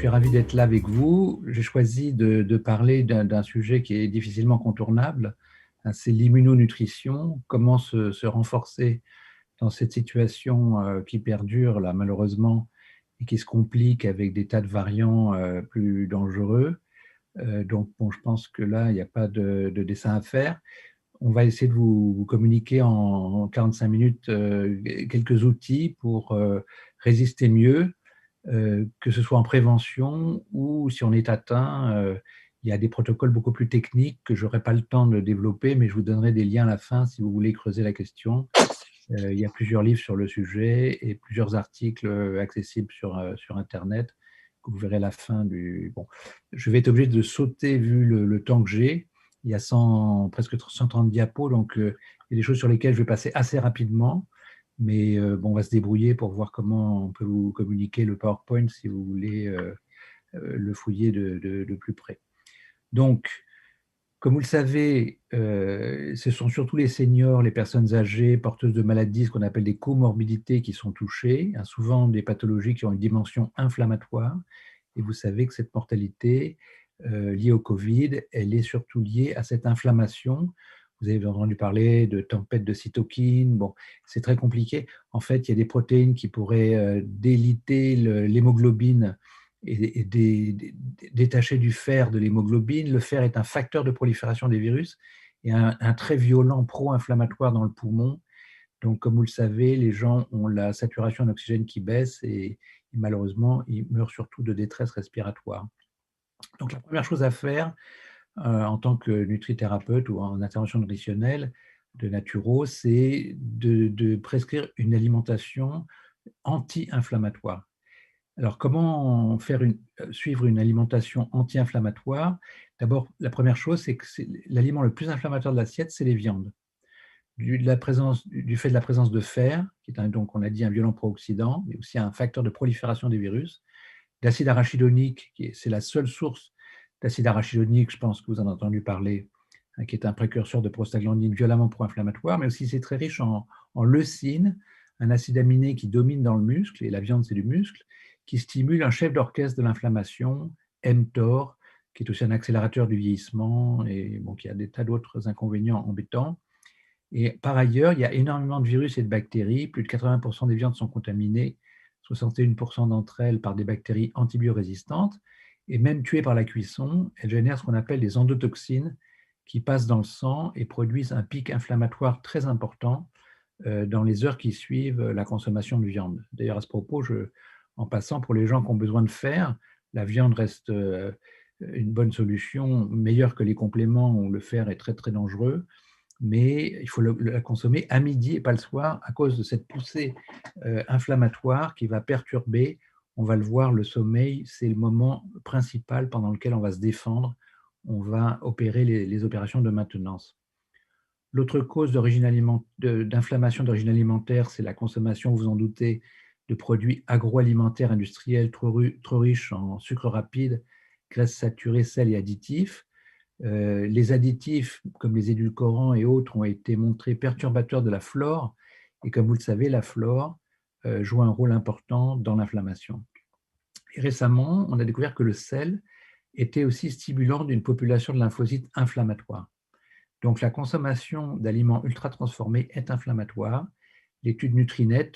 suis ravi d'être là avec vous. J'ai choisi de parler d'un sujet qui est difficilement contournable, hein, c'est l'immunonutrition, comment se renforcer dans cette situation qui perdure là malheureusement et qui se complique avec des tas de variants plus dangereux. Donc bon, je pense que là, il n'y a pas de dessin à faire. On va essayer de vous communiquer en 45 minutes quelques outils pour résister mieux, que ce soit en prévention ou si on est atteint. Il y a des protocoles beaucoup plus techniques que je n'aurai pas le temps de développer, mais je vous donnerai des liens à la fin si vous voulez creuser la question. Il y a plusieurs livres sur le sujet et plusieurs articles accessibles sur Internet que vous verrez à la fin du… Bon, je vais être obligé de sauter vu le temps que j'ai. Il y a presque 130 diapos, donc il y a des choses sur lesquelles je vais passer assez rapidement. Mais bon, on va se débrouiller pour voir comment on peut vous communiquer le PowerPoint si vous voulez le fouiller de plus près. Donc, comme vous le savez, ce sont surtout les seniors, les personnes âgées, porteuses de maladies, ce qu'on appelle des comorbidités qui sont touchées, hein, souvent des pathologies qui ont une dimension inflammatoire. Et vous savez que cette mortalité liée au Covid, elle est surtout liée à cette inflammation. Vous avez entendu parler de tempête de cytokines. Bon, c'est très compliqué. En fait, il y a des protéines qui pourraient déliter l'hémoglobine et détaché du fer de l'hémoglobine. Le fer est un facteur de prolifération des virus et un très violent pro-inflammatoire dans le poumon. Donc, comme vous le savez, les gens ont la saturation en oxygène qui baisse et malheureusement, ils meurent surtout de détresse respiratoire. Donc, la première chose à faire en tant que nutrithérapeute ou en intervention nutritionnelle de naturo, c'est de prescrire une alimentation anti-inflammatoire. Alors, comment suivre une alimentation anti-inflammatoire? D'abord, la première chose, c'est que l'aliment le plus inflammateur de l'assiette, c'est les viandes. Du fait de la présence de fer, qui est donc, on a dit, un violent pro-oxydant, mais aussi un facteur de prolifération des virus, d'acide arachidonique, c'est la seule source d'acide arachidonique, je pense que vous en avez entendu parler, hein, qui est un précurseur de prostaglandine violemment pro-inflammatoire, mais aussi c'est très riche en leucine, un acide aminé qui domine dans le muscle, et la viande c'est du muscle, qui stimule un chef d'orchestre de l'inflammation, mTOR, qui est aussi un accélérateur du vieillissement, et bon, qui a des tas d'autres inconvénients embêtants. Et par ailleurs, il y a énormément de virus et de bactéries, plus de 80% des viandes sont contaminées, 61% d'entre elles par des bactéries antibiorésistantes, et même tuées par la cuisson, elles génèrent ce qu'on appelle des endotoxines qui passent dans le sang et produisent un pic inflammatoire très important dans les heures qui suivent la consommation de viande. D'ailleurs, à ce propos, en passant, pour les gens qui ont besoin de fer, la viande reste une bonne solution, meilleure que les compléments où le fer est très très dangereux, mais il faut la consommer à midi et pas le soir à cause de cette poussée inflammatoire qui va perturber, on va le voir, le sommeil, c'est le moment principal pendant lequel on va se défendre, on va opérer les opérations de maintenance. L'autre cause d'inflammation d'origine alimentaire, c'est la consommation, vous en doutez, de produits agroalimentaires industriels trop riches en sucre rapide, graisses saturées, sel et additifs. Les additifs, comme les édulcorants et autres, ont été montrés perturbateurs de la flore. Et comme vous le savez, la flore joue un rôle important dans l'inflammation. Et récemment, on a découvert que le sel était aussi stimulant d'une population de lymphocytes inflammatoires. Donc, la consommation d'aliments ultra-transformés est inflammatoire. L'étude Nutrinet,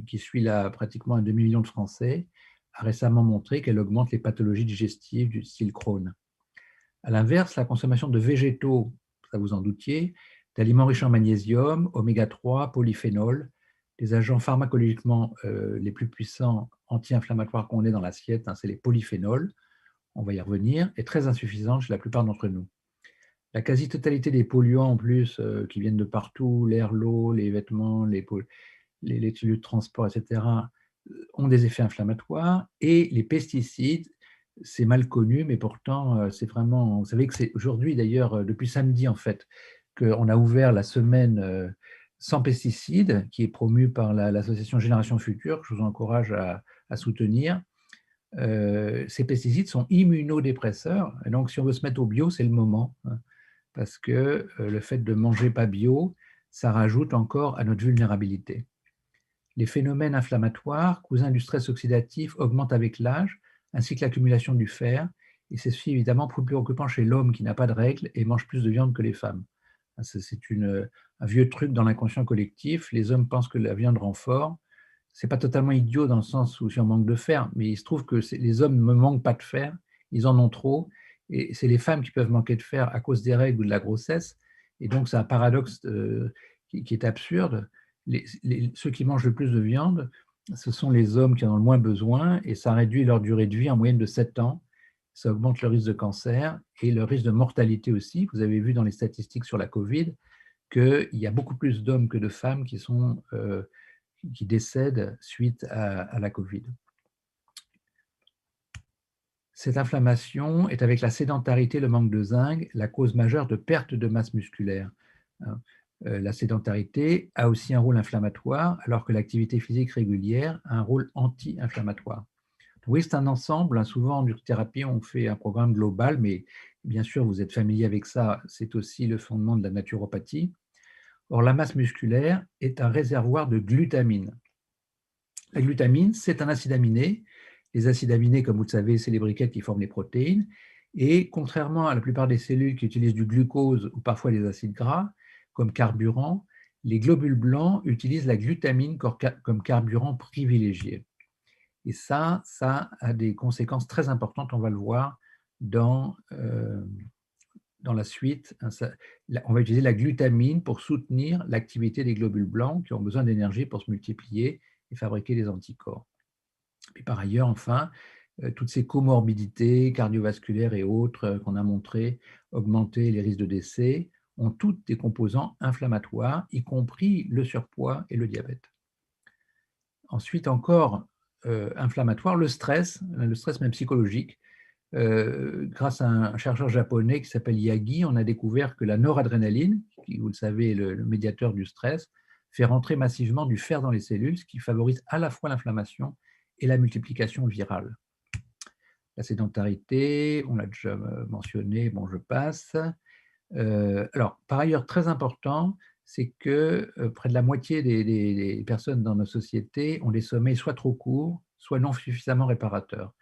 qui suit là pratiquement un demi-million de Français, a récemment montré qu'elle augmente les pathologies digestives du style Crohn. À l'inverse, la consommation de végétaux, ça vous en doutiez, d'aliments riches en magnésium, oméga 3, polyphénol, les agents pharmacologiquement les plus puissants anti-inflammatoires qu'on ait dans l'assiette, hein, c'est les polyphénols, on va y revenir, est très insuffisante chez la plupart d'entre nous. La quasi-totalité des polluants en plus qui viennent de partout, l'air, l'eau, les vêtements, les lieux de transport, etc., ont des effets inflammatoires. Et les pesticides, c'est mal connu, mais pourtant, c'est vraiment… Vous savez que c'est aujourd'hui, d'ailleurs, depuis samedi, en fait, qu'on a ouvert la semaine sans pesticides, qui est promue par l'association Génération Future, que je vous encourage à soutenir. Ces pesticides sont immunodépresseurs. Et donc, si on veut se mettre au bio, c'est le moment, hein, parce que le fait de manger pas bio, ça rajoute encore à notre vulnérabilité. Les phénomènes inflammatoires, cousins du stress oxydatif, augmentent avec l'âge, ainsi que l'accumulation du fer. Et c'est ceci évidemment plus préoccupant chez l'homme qui n'a pas de règles et mange plus de viande que les femmes. C'est un vieux truc dans l'inconscient collectif. Les hommes pensent que la viande rend fort. C'est pas totalement idiot dans le sens où si on manque de fer, mais il se trouve que les hommes ne manquent pas de fer, ils en ont trop, et c'est les femmes qui peuvent manquer de fer à cause des règles ou de la grossesse. Et donc c'est un paradoxe qui est absurde. Ceux qui mangent le plus de viande, ce sont les hommes qui en ont le moins besoin, et ça réduit leur durée de vie en moyenne de 7 ans. Ça augmente le risque de cancer et le risque de mortalité aussi. Vous avez vu dans les statistiques sur la Covid qu'il y a beaucoup plus d'hommes que de femmes qui décèdent suite à la Covid. Cette inflammation est, avec la sédentarité, le manque de zinc, la cause majeure de perte de masse musculaire. La sédentarité a aussi un rôle inflammatoire, alors que l'activité physique régulière a un rôle anti-inflammatoire. Oui, c'est un ensemble. Souvent, en thérapie, on fait un programme global, mais bien sûr, vous êtes familier avec ça, c'est aussi le fondement de la naturopathie. Or, la masse musculaire est un réservoir de glutamine. La glutamine, c'est un acide aminé. Les acides aminés, comme vous le savez, c'est les briquettes qui forment les protéines. Et contrairement à la plupart des cellules qui utilisent du glucose ou parfois des acides gras comme carburant, les globules blancs utilisent la glutamine comme carburant privilégié. Et ça a des conséquences très importantes, on va le voir dans la suite. On va utiliser la glutamine pour soutenir l'activité des globules blancs qui ont besoin d'énergie pour se multiplier et fabriquer des anticorps. Et par ailleurs, enfin, toutes ces comorbidités cardiovasculaires et autres qu'on a montré augmenter les risques de décès ont toutes des composants inflammatoires, y compris le surpoids et le diabète. Ensuite, encore inflammatoire, le stress même psychologique. Grâce à un chercheur japonais qui s'appelle Yagi, on a découvert que la noradrénaline, qui, vous le savez, est le médiateur du stress, fait rentrer massivement du fer dans les cellules, ce qui favorise à la fois l'inflammation et la multiplication virale. La sédentarité, on l'a déjà mentionné, bon, je passe. Alors, par ailleurs, très important, c'est que près de la moitié des personnes dans nos sociétés ont des sommeils soit trop courts, soit non suffisamment réparateurs.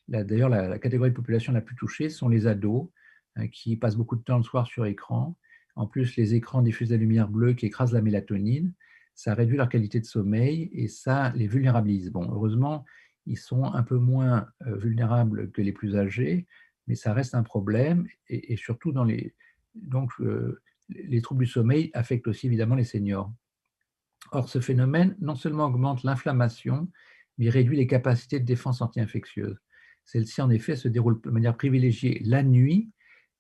D'ailleurs, la catégorie de population la plus touchée sont les ados, qui passent beaucoup de temps le soir sur écran. En plus, les écrans diffusent la lumière bleue qui écrase la mélatonine. Ça réduit leur qualité de sommeil et ça les vulnérabilise. Bon, heureusement, ils sont un peu moins vulnérables que les plus âgés, mais ça reste un problème et surtout donc, les troubles du sommeil affectent aussi évidemment les seniors. Or, ce phénomène non seulement augmente l'inflammation, mais réduit les capacités de défense anti-infectieuse. Celle-ci, en effet, se déroule de manière privilégiée la nuit,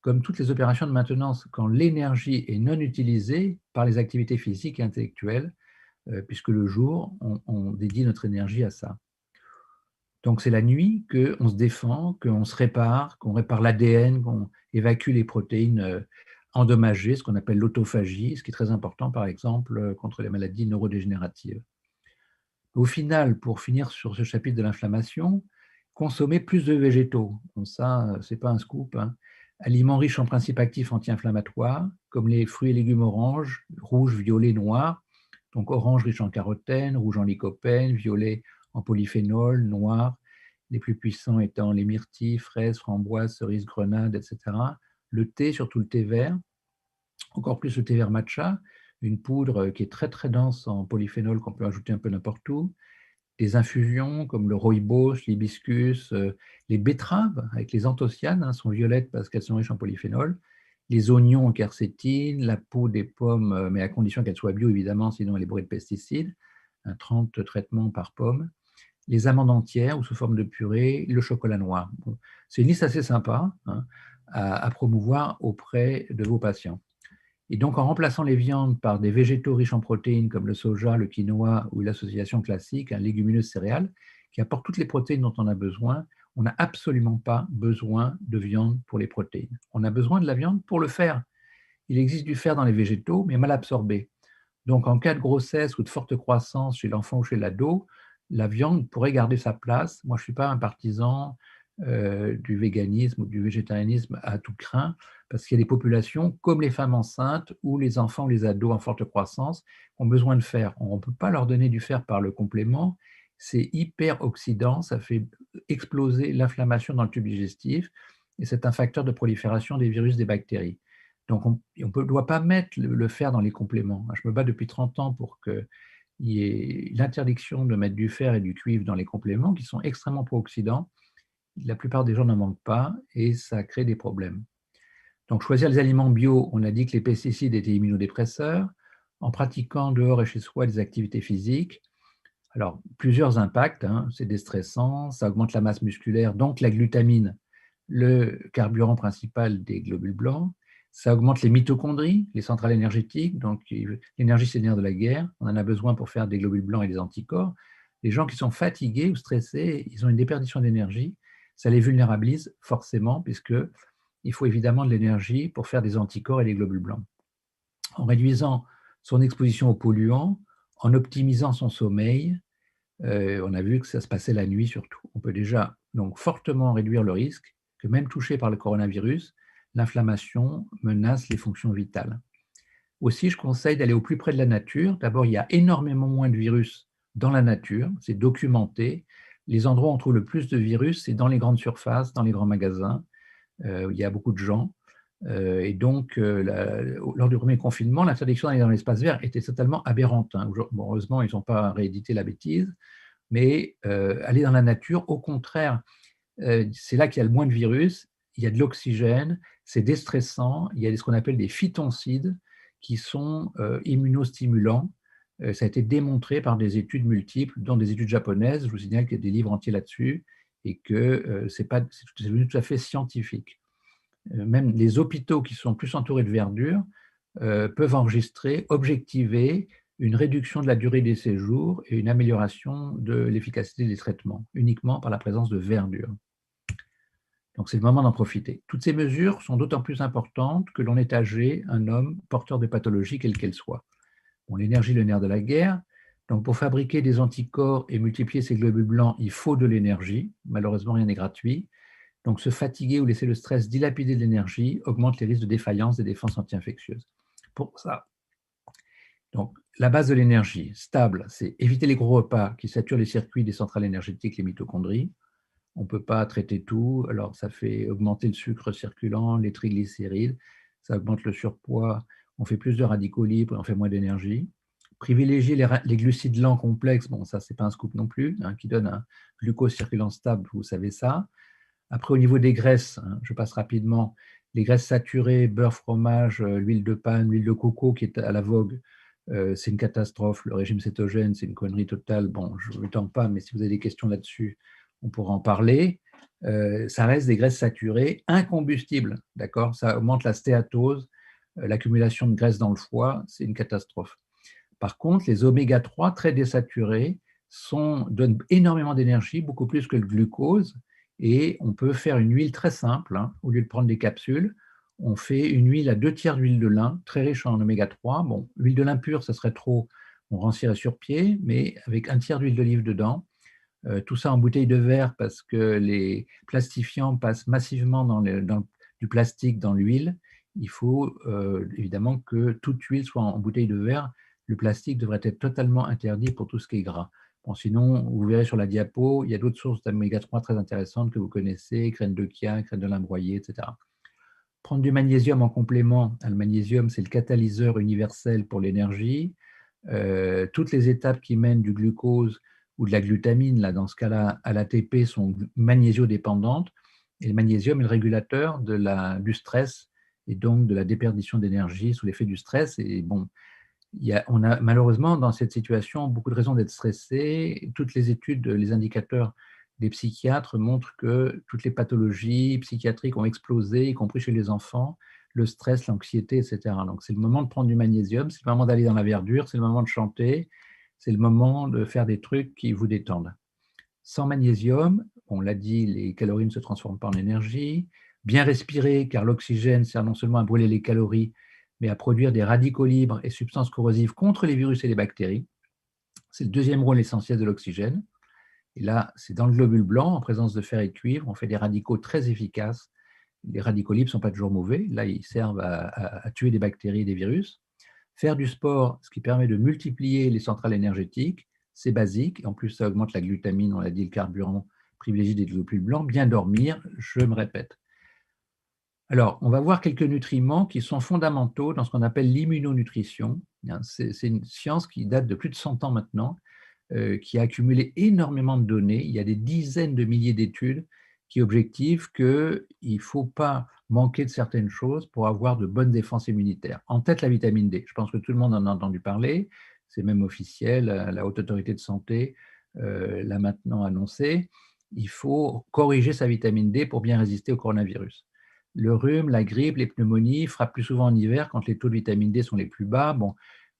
comme toutes les opérations de maintenance, quand l'énergie est non utilisée par les activités physiques et intellectuelles, puisque le jour, on dédie notre énergie à ça. Donc, c'est la nuit qu'on se défend, qu'on se répare, qu'on répare l'ADN, qu'on évacue les protéines endommagées, ce qu'on appelle l'autophagie, ce qui est très important, par exemple, contre les maladies neurodégénératives. Au final, pour finir sur ce chapitre de l'inflammation, consommer plus de végétaux. Bon, ça, ce n'est pas un scoop, hein. Aliments riches en principes actifs anti-inflammatoires, comme les fruits et légumes orange, rouge, violet, noir. Donc orange riche en carotène, rouge en lycopène, violet en polyphénol, noir, les plus puissants étant les myrtilles, fraises, framboises, cerises, grenades, etc. Le thé, surtout le thé vert, encore plus le thé vert matcha, une poudre qui est très très dense en polyphénol qu'on peut ajouter un peu n'importe où, des infusions comme le rooibos, l'hibiscus, les betteraves avec les anthocyanes, sont violettes parce qu'elles sont riches en polyphénol, les oignons en quercétine, la peau des pommes, mais à condition qu'elles soient bio évidemment, sinon elle est bourrée de pesticides, 30 traitements par pomme, les amandes entières ou sous forme de purée, le chocolat noir. Bon, c'est une liste assez sympa, hein, à promouvoir auprès de vos patients. Et donc, en remplaçant les viandes par des végétaux riches en protéines comme le soja, le quinoa ou l'association classique, légumineuses céréales, qui apportent toutes les protéines dont on a besoin, on n'a absolument pas besoin de viande pour les protéines. On a besoin de la viande pour le fer. Il existe du fer dans les végétaux, mais mal absorbé. Donc, en cas de grossesse ou de forte croissance chez l'enfant ou chez l'ado, la viande pourrait garder sa place. Moi, je ne suis pas un partisan du véganisme ou du végétarianisme à tout crin, parce qu'il y a des populations, comme les femmes enceintes ou les enfants ou les ados en forte croissance, qui ont besoin de fer. On ne peut pas leur donner du fer par le complément, c'est hyper oxydant, ça fait exploser l'inflammation dans le tube digestif et c'est un facteur de prolifération des virus, des bactéries. Donc on ne doit pas mettre le fer dans les compléments. Je me bats depuis 30 ans pour qu'il y ait l'interdiction de mettre du fer et du cuivre dans les compléments qui sont extrêmement pro-oxydants. La plupart des gens n'en manquent pas et ça crée des problèmes. Donc choisir les aliments bio, on a dit que les pesticides étaient immunodépresseurs. En pratiquant dehors et chez soi des activités physiques, alors, plusieurs impacts, hein. C'est déstressant, ça augmente la masse musculaire, donc la glutamine, le carburant principal des globules blancs. Ça augmente les mitochondries, les centrales énergétiques, donc l'énergie c'est le nerf de la guerre, on en a besoin pour faire des globules blancs et des anticorps. Les gens qui sont fatigués ou stressés, ils ont une déperdition d'énergie, ça les vulnérabilise forcément, puisqu'il faut évidemment de l'énergie pour faire des anticorps et des globules blancs. En réduisant son exposition aux polluants, en optimisant son sommeil, on a vu que ça se passait la nuit surtout. On peut déjà donc fortement réduire le risque que même touché par le coronavirus, l'inflammation menace les fonctions vitales. Aussi, je conseille d'aller au plus près de la nature. D'abord, il y a énormément moins de virus dans la nature, c'est documenté. Les endroits où on trouve le plus de virus, c'est dans les grandes surfaces, dans les grands magasins, où il y a beaucoup de gens. Et donc, lors du premier confinement, l'interdiction d'aller dans l'espace vert était totalement aberrante, hein. Bon, heureusement, ils n'ont pas réédité la bêtise, mais aller dans la nature, au contraire, c'est là qu'il y a le moins de virus, il y a de l'oxygène, c'est déstressant, il y a ce qu'on appelle des phytoncides qui sont immunostimulants. Ça a été démontré par des études multiples, dont des études japonaises. Je vous signale qu'il y a des livres entiers là-dessus et que c'est devenu tout à fait scientifique. Même les hôpitaux qui sont plus entourés de verdure peuvent enregistrer, objectiver une réduction de la durée des séjours et une amélioration de l'efficacité des traitements, uniquement par la présence de verdure. Donc c'est le moment d'en profiter. Toutes ces mesures sont d'autant plus importantes que l'on est âgé, un homme porteur de pathologie, quelle qu'elle soit. Bon, l'énergie, le nerf de la guerre. Donc pour fabriquer des anticorps et multiplier ces globules blancs, il faut de l'énergie. Malheureusement, rien n'est gratuit. Donc se fatiguer ou laisser le stress dilapider de l'énergie augmente les risques de défaillance des défenses anti-infectieuses. Pour ça, donc, la base de l'énergie stable, c'est éviter les gros repas qui saturent les circuits des centrales énergétiques, les mitochondries. On ne peut pas traiter tout, alors ça fait augmenter le sucre circulant, les triglycérides, ça augmente le surpoids, on fait plus de radicaux libres et on fait moins d'énergie. Privilégier les glucides lents complexes, bon ça c'est pas un scoop non plus, hein, qui donne un glucose circulant stable, vous savez ça. Après au niveau des graisses, hein, je passe rapidement, les graisses saturées, beurre, fromage, l'huile de palme, l'huile de coco qui est à la vogue, c'est une catastrophe. Le régime cétogène, c'est une connerie totale. Bon, je ne vous tente pas, mais si vous avez des questions là-dessus, on pourra en parler. Ça reste des graisses saturées incombustibles, d'accord? Ça augmente la stéatose, l'accumulation de graisse dans le foie, c'est une catastrophe. Par contre, les oméga 3 très désaturés donnent énormément d'énergie, beaucoup plus que le glucose, et on peut faire une huile très simple, hein, au lieu de prendre des capsules. On fait une huile à 2 tiers d'huile de lin, très riche en oméga 3. Bon, huile de lin pure, ça serait trop, on rancirait sur pied, mais avec 1 tiers d'huile d'olive dedans. Tout ça en bouteille de verre parce que les plastifiants passent massivement du plastique dans l'huile. Il faut évidemment que toute huile soit en bouteille de verre. Le plastique devrait être totalement interdit pour tout ce qui est gras. Bon, sinon, vous verrez sur la diapo, il y a d'autres sources d'oméga 3 très intéressantes que vous connaissez, graines de chia, graines de lin broyées, etc. Prendre du magnésium en complément. Le magnésium, c'est le catalyseur universel pour l'énergie. Toutes les étapes qui mènent du glucose ou de la glutamine, là, dans ce cas-là, à l'ATP, sont magnésiodépendantes. Et le magnésium est le régulateur du stress et donc de la déperdition d'énergie sous l'effet du stress. Et bon, on a malheureusement dans cette situation beaucoup de raisons d'être stressé. Toutes les études, les indicateurs des psychiatres montrent que toutes les pathologies psychiatriques ont explosé, y compris chez les enfants, le stress, l'anxiété, etc. Donc c'est le moment de prendre du magnésium, c'est le moment d'aller dans la verdure, c'est le moment de chanter, c'est le moment de faire des trucs qui vous détendent. Sans magnésium, on l'a dit, les calories ne se transforment pas en énergie. Bien respirer, car l'oxygène sert non seulement à brûler les calories, mais à produire des radicaux libres et substances corrosives contre les virus et les bactéries. C'est le deuxième rôle essentiel de l'oxygène. Et là, c'est dans le globule blanc, en présence de fer et de cuivre, on fait des radicaux très efficaces. Les radicaux libres ne sont pas toujours mauvais. Là, ils servent à tuer des bactéries et des virus. Faire du sport, ce qui permet de multiplier les centrales énergétiques, c'est basique. En plus, ça augmente la glutamine, on l'a dit, le carburant privilégié des globules blancs. Bien dormir, je me répète. Alors, on va voir quelques nutriments qui sont fondamentaux dans ce qu'on appelle l'immunonutrition. C'est une science qui date de plus de 100 ans maintenant, qui a accumulé énormément de données. Il y a des dizaines de milliers d'études qui objectivent qu'il ne faut pas manquer de certaines choses pour avoir de bonnes défenses immunitaires. En tête, la vitamine D. Je pense que tout le monde en a entendu parler. C'est même officiel. La Haute Autorité de Santé l'a maintenant annoncé. Il faut corriger sa vitamine D pour bien résister au coronavirus. Le rhume, la grippe, les pneumonies frappent plus souvent en hiver quand les taux de vitamine D sont les plus bas. Bon,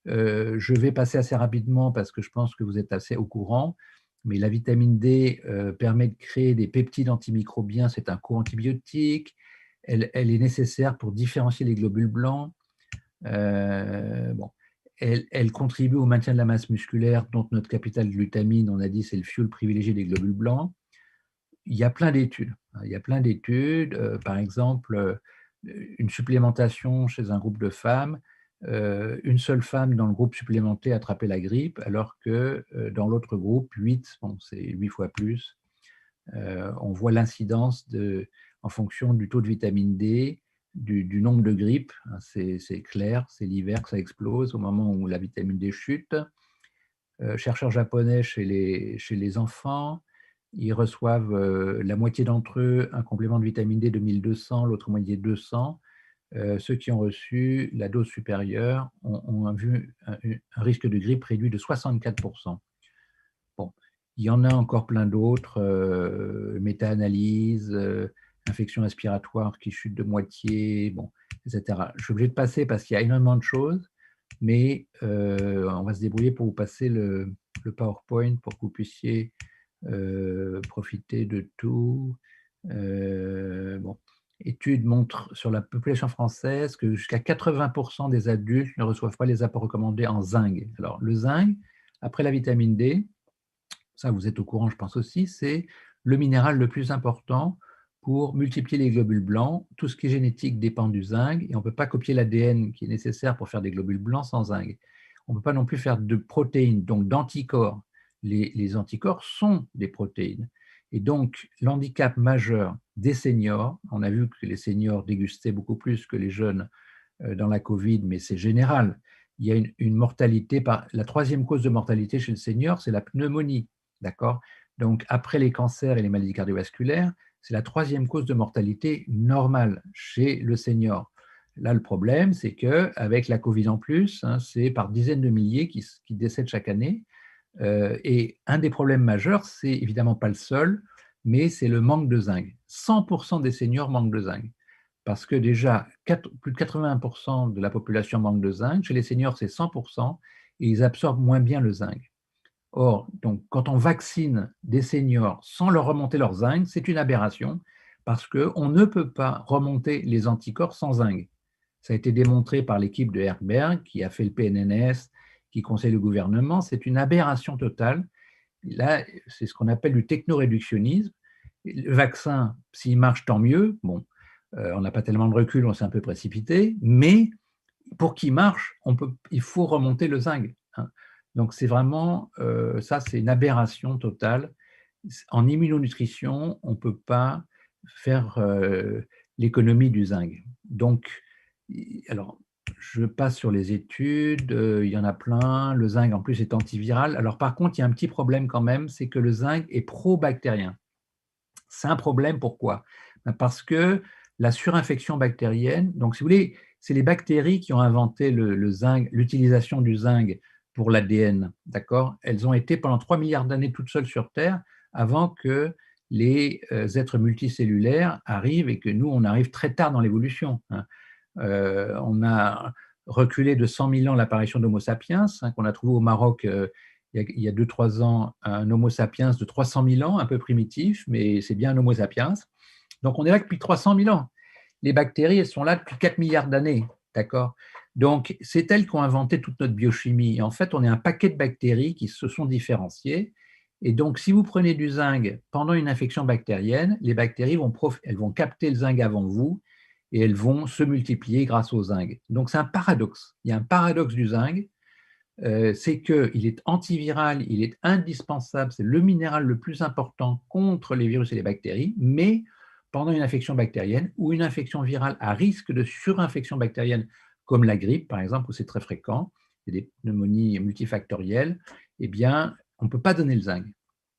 je vais passer assez rapidement parce que je pense que vous êtes assez au courant, mais la vitamine D permet de créer des peptides antimicrobiens, c'est un co-antibiotique, elle est nécessaire pour différencier les globules blancs. Bon. Elle contribue au maintien de la masse musculaire, dont notre capital glutamine, on a dit, c'est le fuel privilégié des globules blancs. Il y a plein d'études. Il y a plein d'études. Par exemple, une supplémentation chez un groupe de femmes, une seule femme dans le groupe supplémenté attrapait la grippe, alors que dans l'autre groupe, 8, bon, c'est 8 fois plus. On voit l'incidence en fonction du taux de vitamine D, du nombre de grippes. C'est clair, c'est l'hiver que ça explose au moment où la vitamine D chute. Chercheurs japonais chez les enfants, ils reçoivent la moitié d'entre eux un complément de vitamine D de 1200, l'autre moitié 200. Ceux qui ont reçu la dose supérieure ont vu un risque de grippe réduit de 64%. Bon, il y en a encore plein d'autres, méta-analyse, infection respiratoire qui chute de moitié, bon, etc. Je suis obligé de passer parce qu'il y a énormément de choses, mais on va se débrouiller pour vous passer le PowerPoint pour que vous puissiez profiter de tout. Bon. Études montrent sur la population française que jusqu'à 80% des adultes ne reçoivent pas les apports recommandés en zinc. Alors, le zinc, après la vitamine D, ça vous êtes au courant, je pense aussi, c'est le minéral le plus important pour multiplier les globules blancs. Tout ce qui est génétique dépend du zinc et on ne peut pas copier l'ADN qui est nécessaire pour faire des globules blancs sans zinc. On ne peut pas non plus faire de protéines, donc d'anticorps. Les anticorps sont des protéines. Et donc, l'handicap majeur des seniors, on a vu que les seniors dégustaient beaucoup plus que les jeunes dans la Covid, mais c'est général. Il y a une mortalité, la troisième cause de mortalité chez le senior, c'est la pneumonie. D'accord? Donc, après les cancers et les maladies cardiovasculaires, c'est la troisième cause de mortalité normale chez le senior. Là, le problème, c'est qu'avec la Covid en plus, c'est par dizaines de milliers qui décèdent chaque année. Et un des problèmes majeurs, c'est évidemment pas le seul, mais c'est le manque de zinc. 100% des seniors manquent de zinc. Parce que déjà, plus de 80% de la population manque de zinc. Chez les seniors, c'est 100%, et ils absorbent moins bien le zinc. Or, donc, quand on vaccine des seniors sans leur remonter leur zinc, c'est une aberration parce qu'on ne peut pas remonter les anticorps sans zinc. Ça a été démontré par l'équipe de Herzberg qui a fait le PNNS, qui conseille le gouvernement. C'est une aberration totale. Là, c'est ce qu'on appelle du technoréductionnisme. Le vaccin, s'il marche, tant mieux. Bon, on n'a pas tellement de recul, on s'est un peu précipité, mais pour qu'il marche, il faut remonter le zinc. Donc, c'est vraiment, ça, c'est une aberration totale. En immunonutrition, on ne peut pas faire l'économie du zinc. Donc, alors, je passe sur les études, il y en a plein. Le zinc, en plus, est antiviral. Alors, par contre, il y a un petit problème quand même, c'est que le zinc est pro-bactérien. C'est un problème, pourquoi? Parce que la surinfection bactérienne, donc si vous voulez, c'est les bactéries qui ont inventé le zinc, l'utilisation du zinc pour l'ADN, d'accord? Elles ont été pendant 3 milliards d'années toutes seules sur Terre avant que les êtres multicellulaires arrivent et que nous, on arrive très tard dans l'évolution. On a reculé de 100 000 ans l'apparition d'Homo sapiens, qu'on a trouvé au Maroc il y a 2-3 ans, un Homo sapiens de 300 000 ans, un peu primitif, mais c'est bien un Homo sapiens. Donc, on est là depuis 300 000 ans. Les bactéries, elles sont là depuis 4 milliards d'années, d'accord? Donc, c'est elles qui ont inventé toute notre biochimie. Et en fait, on est un paquet de bactéries qui se sont différenciées. Et donc, si vous prenez du zinc pendant une infection bactérienne, les bactéries elles vont capter le zinc avant vous et elles vont se multiplier grâce au zinc. Donc, c'est un paradoxe. Il y a un paradoxe du zinc. c'est qu'il est antiviral, il est indispensable, c'est le minéral le plus important contre les virus et les bactéries, mais pendant une infection bactérienne ou une infection virale à risque de surinfection bactérienne, comme la grippe par exemple, où c'est très fréquent, il y a des pneumonies multifactorielles, eh bien, on ne peut pas donner le zinc.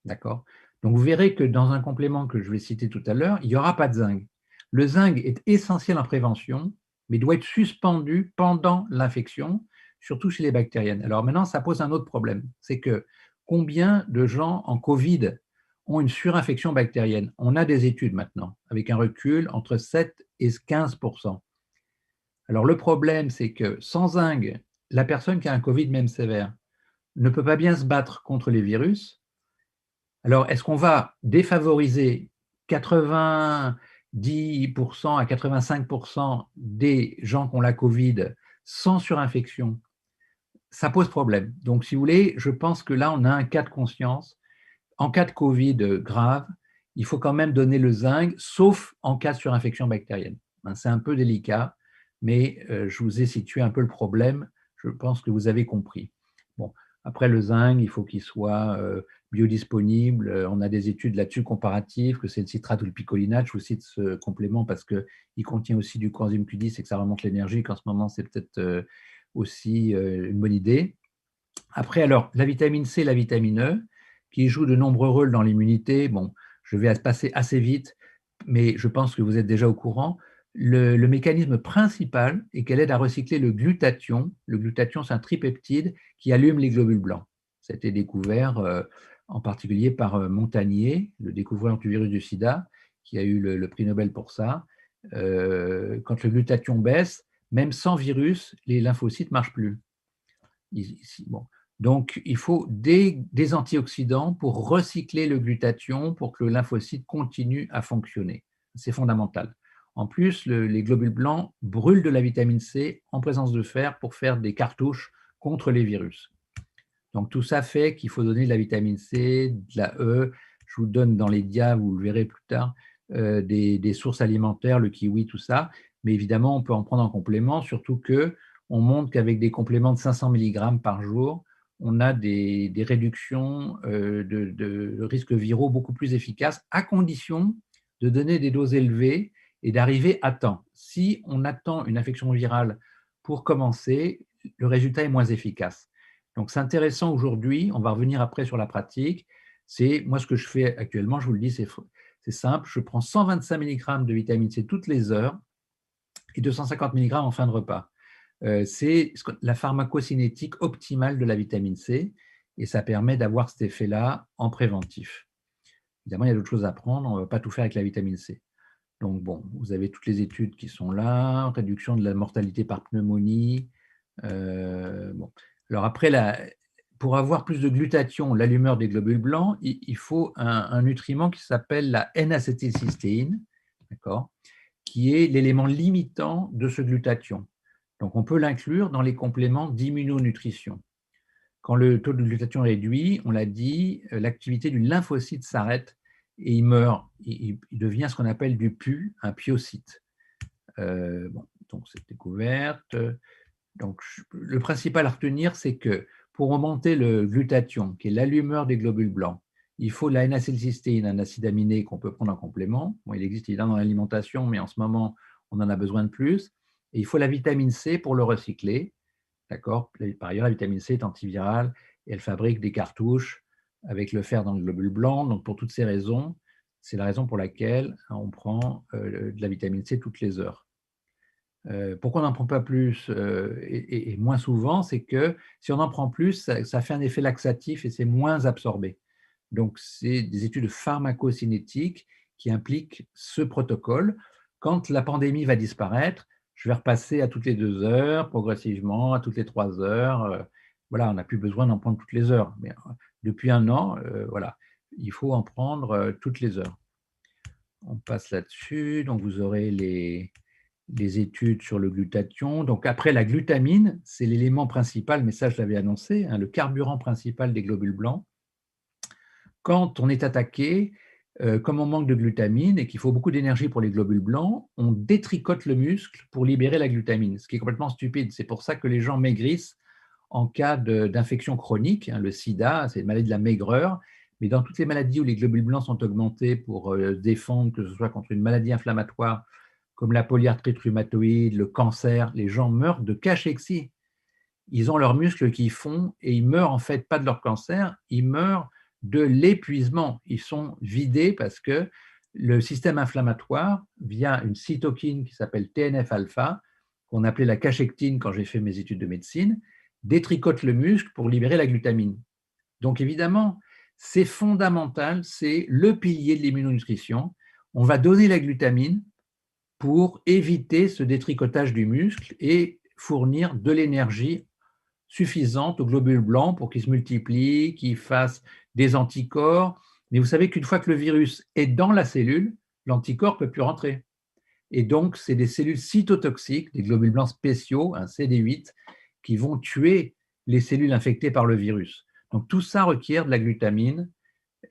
D'accord? Donc vous verrez que dans un complément que je vais citer tout à l'heure, il n'y aura pas de zinc. Le zinc est essentiel en prévention, mais doit être suspendu pendant l'infection, surtout chez les bactériennes. Alors maintenant, ça pose un autre problème, c'est que combien de gens en Covid ont une surinfection bactérienne? On a des études maintenant, avec un recul entre 7 et 15%. Alors le problème, c'est que sans zinc, la personne qui a un Covid même sévère ne peut pas bien se battre contre les virus. Alors, est-ce qu'on va défavoriser 90% à 85% des gens qui ont la Covid sans surinfection? Ça pose problème. Donc, si vous voulez, je pense que là, on a un cas de conscience. En cas de Covid grave, il faut quand même donner le zinc, sauf en cas de surinfection bactérienne. C'est un peu délicat, mais je vous ai situé un peu le problème. Je pense que vous avez compris. Bon, après le zinc, il faut qu'il soit biodisponible. On a des études là-dessus comparatives, que c'est le citrate ou le picolinate. Je vous cite ce complément parce qu'il contient aussi du coenzyme Q10 et que ça remonte l'énergie, qu'en ce moment, c'est peut-être aussi une bonne idée. Après, alors, la vitamine C et la vitamine E, qui jouent de nombreux rôles dans l'immunité. Bon, je vais passer assez vite, mais je pense que vous êtes déjà au courant. Le mécanisme principal est qu'elle aide à recycler le glutathion. Le glutathion, c'est un tripeptide qui allume les globules blancs. Ça a été découvert en particulier par Montagnier, le découvreur du virus du sida, qui a eu le prix Nobel pour ça. Quand le glutathion baisse, même sans virus, les lymphocytes ne marchent plus. Bon. Donc, il faut des antioxydants pour recycler le glutathion pour que le lymphocyte continue à fonctionner. C'est fondamental. En plus, les globules blancs brûlent de la vitamine C en présence de fer pour faire des cartouches contre les virus. Donc, tout ça fait qu'il faut donner de la vitamine C, de la E. Je vous donne dans les dias, vous le verrez plus tard, des sources alimentaires, le kiwi, tout ça. Mais évidemment, on peut en prendre en complément, surtout que on montre qu'avec des compléments de 500 mg par jour, on a des réductions de risques viraux beaucoup plus efficaces, à condition de donner des doses élevées et d'arriver à temps. Si on attend une infection virale pour commencer, le résultat est moins efficace. Donc, c'est intéressant aujourd'hui, on va revenir après sur la pratique. C'est moi ce que je fais actuellement, je vous le dis, c'est simple. Je prends 125 mg de vitamine C toutes les heures et 250 mg en fin de repas. C'est la pharmacocinétique optimale de la vitamine C et ça permet d'avoir cet effet-là en préventif. Évidemment, il y a d'autres choses à prendre, on ne va pas tout faire avec la vitamine C. Donc, bon, vous avez toutes les études qui sont là, réduction de la mortalité par pneumonie. Bon. Alors après, pour avoir plus de glutathion, l'allumeur des globules blancs, il faut un nutriment qui s'appelle la N-acétylcystéine, d'accord, qui est l'élément limitant de ce glutathion. Donc on peut l'inclure dans les compléments d'immunonutrition. Quand le taux de glutathion est réduit, on l'a dit, l'activité du lymphocyte s'arrête et il meurt. Il devient ce qu'on appelle du pu, un pyocyte. Bon, donc cette découverte. Donc, le principal à retenir, c'est que pour remonter le glutathion, qui est l'allumeur des globules blancs, il faut de la N-acélcystéine, un acide aminé qu'on peut prendre en complément. Bon, il existe évidemment dans l'alimentation, mais en ce moment, on en a besoin de plus. Et il faut la vitamine C pour le recycler. D'accord? Par ailleurs, la vitamine C est antivirale et elle fabrique des cartouches avec le fer dans le globule blanc. Donc, pour toutes ces raisons, c'est la raison pour laquelle on prend de la vitamine C toutes les heures. Pourquoi on n'en prend pas plus et moins souvent? C'est que si on en prend plus, ça fait un effet laxatif et c'est moins absorbé. Donc, c'est des études pharmacocinétiques qui impliquent ce protocole. Quand la pandémie va disparaître, je vais repasser à toutes les 2 heures, progressivement, à toutes les 3 heures. Voilà, on n'a plus besoin d'en prendre toutes les heures. Mais depuis un an, voilà, il faut en prendre toutes les heures. On passe là-dessus. Donc, vous aurez les études sur le glutathion. Donc après, la glutamine, c'est l'élément principal, mais ça je l'avais annoncé, le carburant principal des globules blancs. Quand on est attaqué, comme on manque de glutamine et qu'il faut beaucoup d'énergie pour les globules blancs, on détricote le muscle pour libérer la glutamine, ce qui est complètement stupide. C'est pour ça que les gens maigrissent en cas d'infection chronique. Le sida, c'est une maladie de la maigreur, mais dans toutes les maladies où les globules blancs sont augmentés pour défendre, que ce soit contre une maladie inflammatoire comme la polyarthrite rhumatoïde, le cancer, les gens meurent de cachexie. Ils ont leurs muscles qui font et ils meurent en fait pas de leur cancer, ils meurent de l'épuisement. Ils sont vidés parce que le système inflammatoire, via une cytokine qui s'appelle TNF-alpha, qu'on appelait la cachectine quand j'ai fait mes études de médecine, détricote le muscle pour libérer la glutamine. Donc évidemment, c'est fondamental, c'est le pilier de l'immunonutrition. On va donner la glutamine pour éviter ce détricotage du muscle et fournir de l'énergie suffisante aux globules blancs pour qu'ils se multiplient, qu'ils fassent des anticorps. Mais vous savez qu'une fois que le virus est dans la cellule, l'anticorps ne peut plus rentrer. Et donc, c'est des cellules cytotoxiques, des globules blancs spéciaux, un CD8, qui vont tuer les cellules infectées par le virus. Donc, tout ça requiert de la glutamine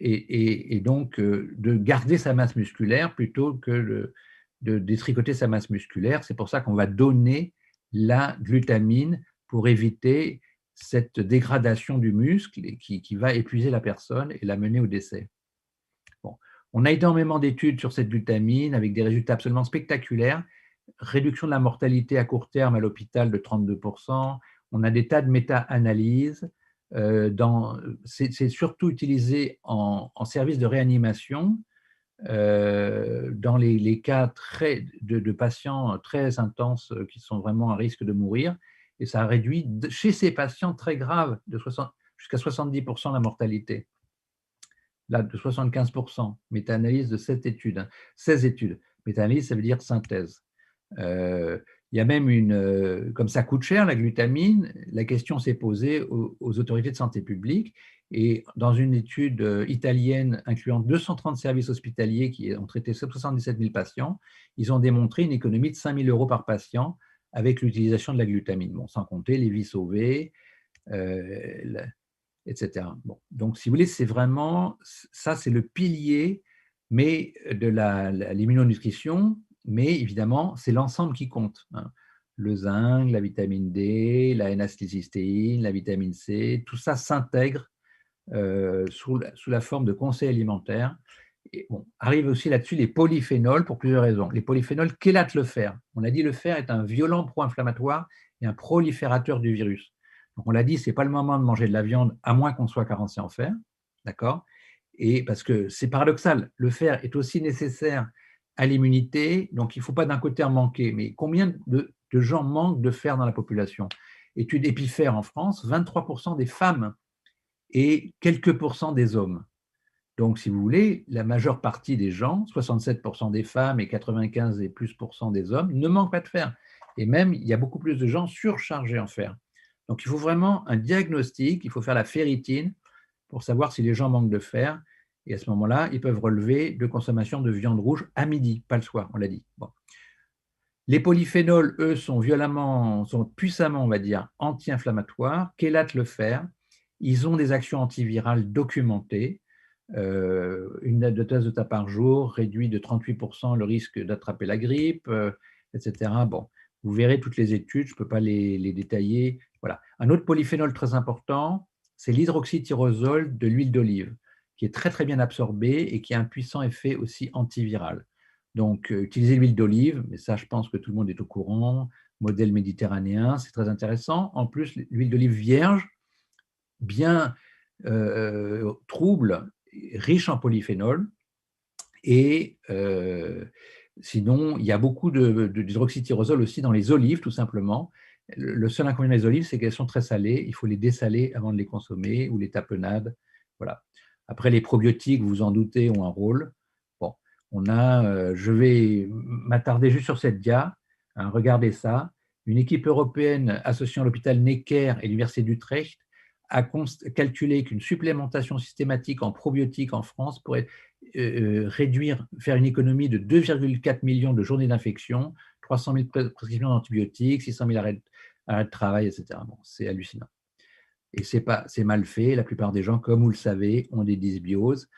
et donc de garder sa masse musculaire plutôt que de détricoter sa masse musculaire. C'est pour ça qu'on va donner la glutamine pour éviter cette dégradation du muscle qui va épuiser la personne et la mener au décès. Bon. On a énormément d'études sur cette glutamine avec des résultats absolument spectaculaires. Réduction de la mortalité à court terme à l'hôpital de 32%. On a des tas de méta-analyses. C'est surtout utilisé en service de réanimation dans les cas de patients très intenses qui sont vraiment à risque de mourir. Et ça a réduit chez ces patients très graves jusqu'à 70% la mortalité. Là, de 75%. Méta-analyse de 7 études, 16 études. Méta-analyse, ça veut dire synthèse. Il y a même comme ça coûte cher la glutamine, la question s'est posée aux autorités de santé publique et dans une étude italienne incluant 230 services hospitaliers qui ont traité 77 000 patients, ils ont démontré une économie de 5 000 € par patient avec l'utilisation de la glutamine. Bon, sans compter les vies sauvées, etc. Bon, donc, si vous voulez, c'est vraiment, ça c'est le pilier mais de l'immunonutrition, mais évidemment, c'est l'ensemble qui compte. Le zinc, la vitamine D, la N-acétylcystéine, la vitamine C, tout ça s'intègre sous la forme de conseils alimentaires. Et bon, arrive aussi là-dessus les polyphénols pour plusieurs raisons. Les polyphénols chélatent le fer. On a dit le fer est un violent pro-inflammatoire et un proliférateur du virus. Donc on l'a dit, ce n'est pas le moment de manger de la viande à moins qu'on soit carencé en fer, d'accord? Et parce que c'est paradoxal, le fer est aussi nécessaire à l'immunité, donc il ne faut pas d'un côté en manquer. Mais combien de gens manquent de fer dans la population? Étude Épifère en France, 23% des femmes et quelques pourcents des hommes. Donc, si vous voulez, la majeure partie des gens, 67% des femmes et 95 et plus % des hommes, ne manquent pas de fer. Et même, il y a beaucoup plus de gens surchargés en fer. Donc, il faut vraiment un diagnostic, il faut faire la ferritine pour savoir si les gens manquent de fer. Et à ce moment-là, ils peuvent relever de consommation de viande rouge à midi, pas le soir, on l'a dit. Bon. Les polyphénols, eux, sont puissamment, on va dire, anti-inflammatoires, chélatent le fer. Ils ont des actions antivirales documentées. Une dose de tas par jour réduit de 38% le risque d'attraper la grippe, etc. Bon, vous verrez toutes les études, je ne peux pas les détailler. Voilà. Un autre polyphénol très important, c'est l'hydroxytyrosol de l'huile d'olive, qui est très très bien absorbé et qui a un puissant effet aussi antiviral. Donc, utiliser l'huile d'olive, mais ça, je pense que tout le monde est au courant, modèle méditerranéen, c'est très intéressant. En plus, l'huile d'olive vierge, bien trouble, riche en polyphénol. Et sinon, il y a beaucoup d'hydroxytyrosol aussi dans les olives, tout simplement. Le seul inconvénient des olives, c'est qu'elles sont très salées. Il faut les dessaler avant de les consommer ou les tapenades. Voilà. Après, les probiotiques, vous vous en doutez, ont un rôle. Bon, je vais m'attarder juste sur cette dia. Regardez ça. Une équipe européenne associant l'hôpital Necker et l'université d'Utrecht a calculé qu'une supplémentation systématique en probiotiques en France pourrait faire une économie de 2,4 millions de journées d'infection, 300 000 prescriptions d'antibiotiques, 600 000 arrêts de travail, etc. Bon, c'est hallucinant. Et c'est mal fait. La plupart des gens, comme vous le savez, ont des dysbioses.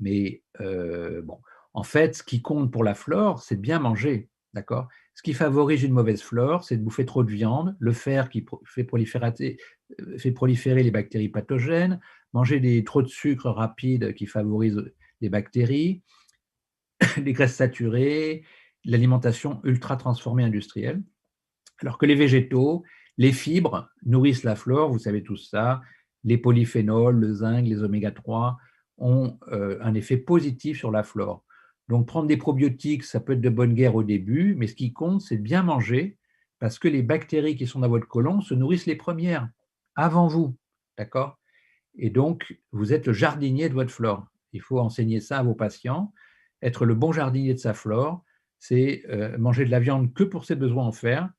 Mais bon, en fait, ce qui compte pour la flore, c'est de bien manger, d'accord? Ce qui favorise une mauvaise flore, c'est de bouffer trop de viande, le fer qui fait proliférer les bactéries pathogènes, manger trop de sucre rapide qui favorise les bactéries, les graisses saturées, l'alimentation ultra transformée industrielle. Alors que les végétaux, les fibres nourrissent la flore, vous savez tout ça, les polyphénols, le zinc, les oméga 3 ont un effet positif sur la flore. Donc prendre des probiotiques, ça peut être de bonne guerre au début, mais ce qui compte, c'est de bien manger, parce que les bactéries qui sont dans votre côlon se nourrissent les premières, avant vous, d'accord? Et donc, vous êtes le jardinier de votre flore. Il faut enseigner ça à vos patients. Être le bon jardinier de sa flore, c'est manger de la viande que pour ses besoins en fer,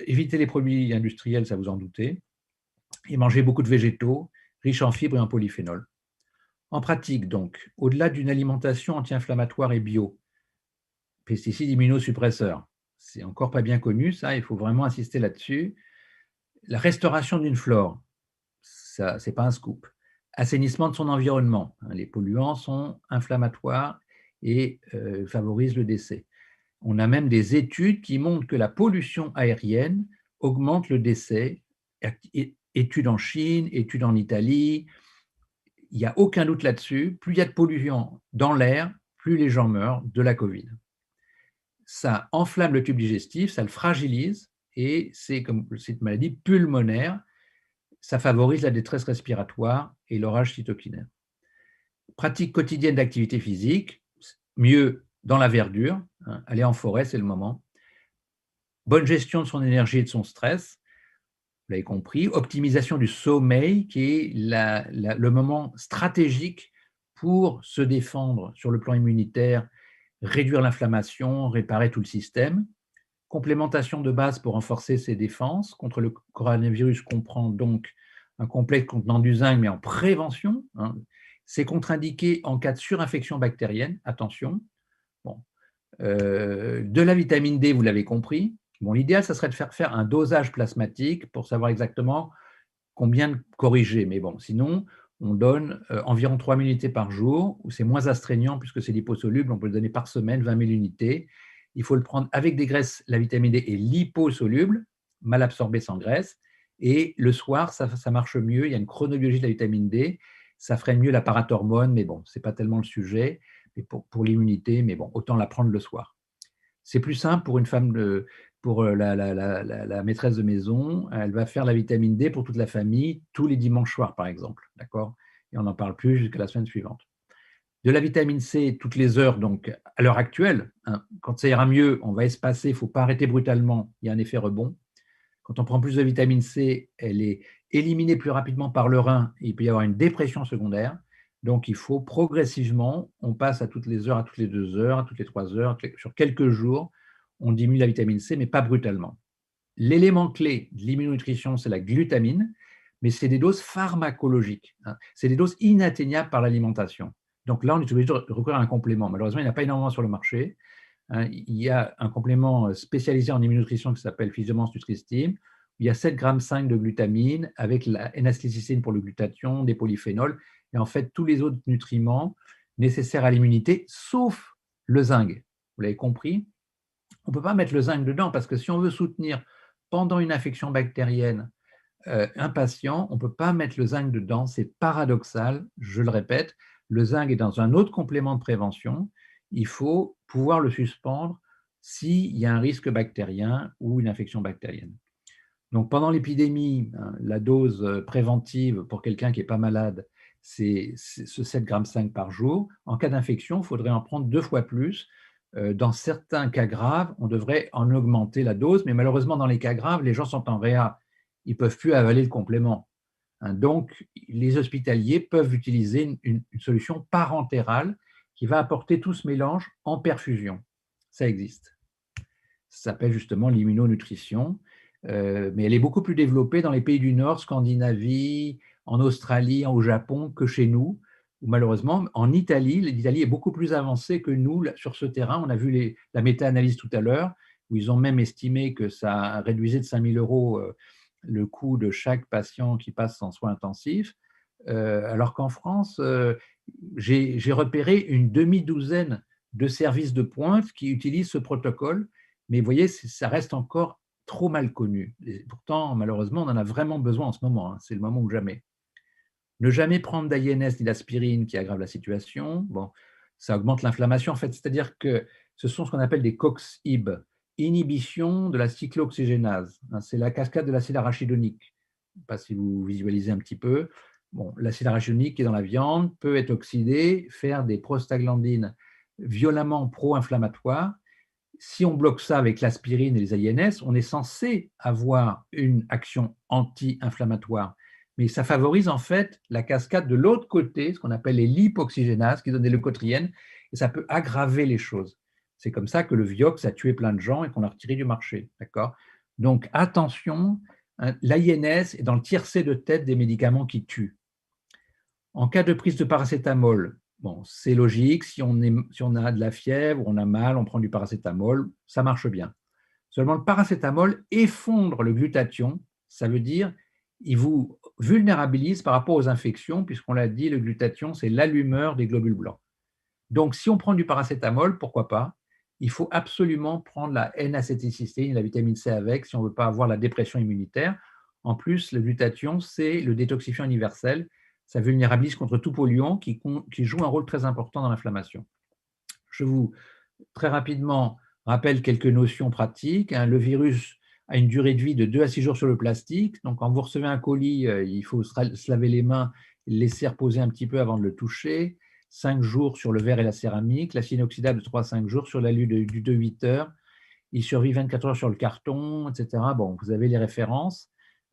éviter les produits industriels, ça vous en doutez, et manger beaucoup de végétaux, riches en fibres et en polyphénols. En pratique, donc, au-delà d'une alimentation anti-inflammatoire et bio, pesticides immunosuppresseurs, c'est encore pas bien connu, ça, il faut vraiment insister là-dessus. La restauration d'une flore, ça, c'est pas un scoop. Assainissement de son environnement, hein, les polluants sont inflammatoires et favorisent le décès. On a même des études qui montrent que la pollution aérienne augmente le décès. Études en Chine, études en Italie, il n'y a aucun doute là-dessus. Plus il y a de polluants dans l'air, plus les gens meurent de la Covid. Ça enflamme le tube digestif, ça le fragilise et c'est comme cette maladie pulmonaire, ça favorise la détresse respiratoire et l'orage cytokinaire. Pratique quotidienne d'activité physique, mieux dans la verdure, hein, aller en forêt, c'est le moment. Bonne gestion de son énergie et de son stress, vous l'avez compris. Optimisation du sommeil, qui est le moment stratégique pour se défendre sur le plan immunitaire, réduire l'inflammation, réparer tout le système. Complémentation de base pour renforcer ses défenses. Contre le coronavirus, comprend donc un complexe contenant du zinc, mais en prévention, hein. C'est contre-indiqué en cas de surinfection bactérienne, attention. Bon. De la vitamine D, vous l'avez compris. Bon, l'idéal, ça serait de faire un dosage plasmatique pour savoir exactement combien corriger. Mais bon, sinon, on donne environ 3 000 unités par jour, ou c'est moins astreignant puisque c'est liposoluble, on peut le donner par semaine, 20 000 unités. Il faut le prendre avec des graisses, la vitamine D est liposoluble, mal absorbée sans graisse. Et le soir, ça marche mieux, il y a une chronobiologie de la vitamine D, ça freine mieux la parathormone, mais bon, ce n'est pas tellement le sujet pour l'immunité, mais bon, autant la prendre le soir. C'est plus simple pour une femme, pour la maîtresse de maison, elle va faire la vitamine D pour toute la famille tous les dimanches soirs, par exemple. D'accord? Et on n'en parle plus jusqu'à la semaine suivante. De la vitamine C toutes les heures, donc à l'heure actuelle, hein, quand ça ira mieux, on va espacer, il ne faut pas arrêter brutalement, il y a un effet rebond. Quand on prend plus de vitamine C, elle est éliminée plus rapidement par le rein et il peut y avoir une dépression secondaire. Donc, il faut progressivement, on passe à toutes les heures, à toutes les 2 heures, à toutes les 3 heures, sur quelques jours, on diminue la vitamine C, mais pas brutalement. L'élément clé de l'immunonutrition, c'est la glutamine, mais c'est des doses pharmacologiques, hein. C'est des doses inatteignables par l'alimentation. Donc là, on est obligé de recourir à un complément. Malheureusement, il n'y en a pas énormément sur le marché, hein. Il y a un complément spécialisé en immunonutrition qui s'appelle Physiomance Nutristim. Il y a 7,5 g de glutamine avec la N-acétylcystéine pour le glutathion, des polyphénols et en fait tous les autres nutriments nécessaires à l'immunité, sauf le zinc. Vous l'avez compris? On ne peut pas mettre le zinc dedans parce que si on veut soutenir pendant une infection bactérienne un patient, on ne peut pas mettre le zinc dedans. C'est paradoxal, je le répète. Le zinc est dans un autre complément de prévention. Il faut pouvoir le suspendre s'il y a un risque bactérien ou une infection bactérienne. Donc pendant l'épidémie, hein, la dose préventive pour quelqu'un qui n'est pas malade, c'est ce 7,5 g par jour. En cas d'infection, il faudrait en prendre 2 fois plus. Dans certains cas graves, on devrait en augmenter la dose, mais malheureusement, dans les cas graves, les gens sont en réa. Ils ne peuvent plus avaler le complément, hein. Donc, les hospitaliers peuvent utiliser une solution parentérale qui va apporter tout ce mélange en perfusion. Ça existe. Ça s'appelle justement l'immunonutrition, mais elle est beaucoup plus développée dans les pays du Nord, Scandinavie, en Australie, au Japon, que chez nous, où malheureusement, en Italie, l'Italie est beaucoup plus avancée que nous sur ce terrain. On a vu la méta-analyse tout à l'heure, où ils ont même estimé que ça réduisait de 5 000 € le coût de chaque patient qui passe en soins intensifs, alors qu'en France, j'ai repéré une demi-douzaine de services de pointe qui utilisent ce protocole, Mais vous voyez, ça reste encore trop mal connu. Et pourtant, malheureusement, on en a vraiment besoin en ce moment, hein. C'est le moment ou jamais. Ne jamais prendre d'INS ni d'aspirine qui aggrave la situation. Bon, ça augmente l'inflammation en fait, c'est-à-dire que ce sont ce qu'on appelle des COX-IB, inhibition de la cyclooxygénase, hein. C'est la cascade de l'acide arachidonique. Je ne sais pas si vous visualisez un petit peu. Bon, l'acide arachidonique qui est dans la viande peut être oxydé, faire des prostaglandines violemment pro-inflammatoires. Si on bloque ça avec l'aspirine et les INS, on est censé avoir une action anti-inflammatoire. Mais ça favorise en fait la cascade de l'autre côté, ce qu'on appelle les lipoxygénases, qui donnent des leucotriènes, et ça peut aggraver les choses. C'est comme ça que le Vioxx a tué plein de gens et qu'on l'a retiré du marché. D'accord. Donc attention, hein, l'INS est dans le tiercé de tête des médicaments qui tuent. En cas de prise de paracétamol, bon, c'est logique, si on a de la fièvre, on a mal, on prend du paracétamol, ça marche bien. Seulement, le paracétamol effondre le glutathion, ça veut dire il vous vulnérabilise par rapport aux infections, puisqu'on l'a dit, le glutathion, c'est l'allumeur des globules blancs. Donc, si on prend du paracétamol, pourquoi pas? Il faut absolument prendre la N-acétylcystéine, la vitamine C avec, si on ne veut pas avoir la dépression immunitaire. En plus, le glutathion, c'est le détoxifiant universel. Ça vulnérabilise contre tout polluant qui joue un rôle très important dans l'inflammation. Je vous, très rapidement, rappelle quelques notions pratiques, hein. Le virus a une durée de vie de 2 à 6 jours sur le plastique. Donc, quand vous recevez un colis, il faut se laver les mains, le laisser reposer un petit peu avant de le toucher. 5 jours sur le verre et la céramique, l'acide inoxydable de 3 à 5 jours sur l'alu du 2-8 heures. Il survit 24 heures sur le carton, etc. Bon, vous avez les références.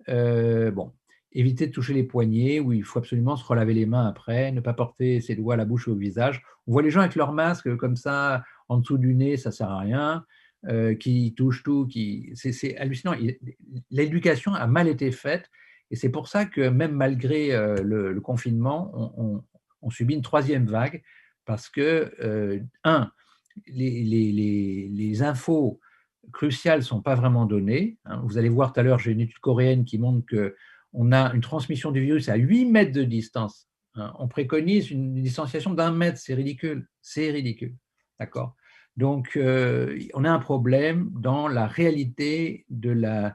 Bon, évitez de toucher les poignets, où il faut absolument se relaver les mains après, ne pas porter ses doigts à la bouche ou au visage. On voit les gens avec leur masque comme ça, en dessous du nez, ça ne sert à rien, qui touchent tout, c'est hallucinant. L'éducation a mal été faite, et c'est pour ça que même malgré le confinement, on subit une troisième vague, parce que, les infos cruciales ne sont pas vraiment données, hein. Vous allez voir tout à l'heure, j'ai une étude coréenne qui montre qu'on a une transmission du virus à 8 mètres de distance, hein. On préconise une distanciation d'1 mètre, c'est ridicule, c'est ridicule. D'accord. Donc, on a un problème dans la réalité de la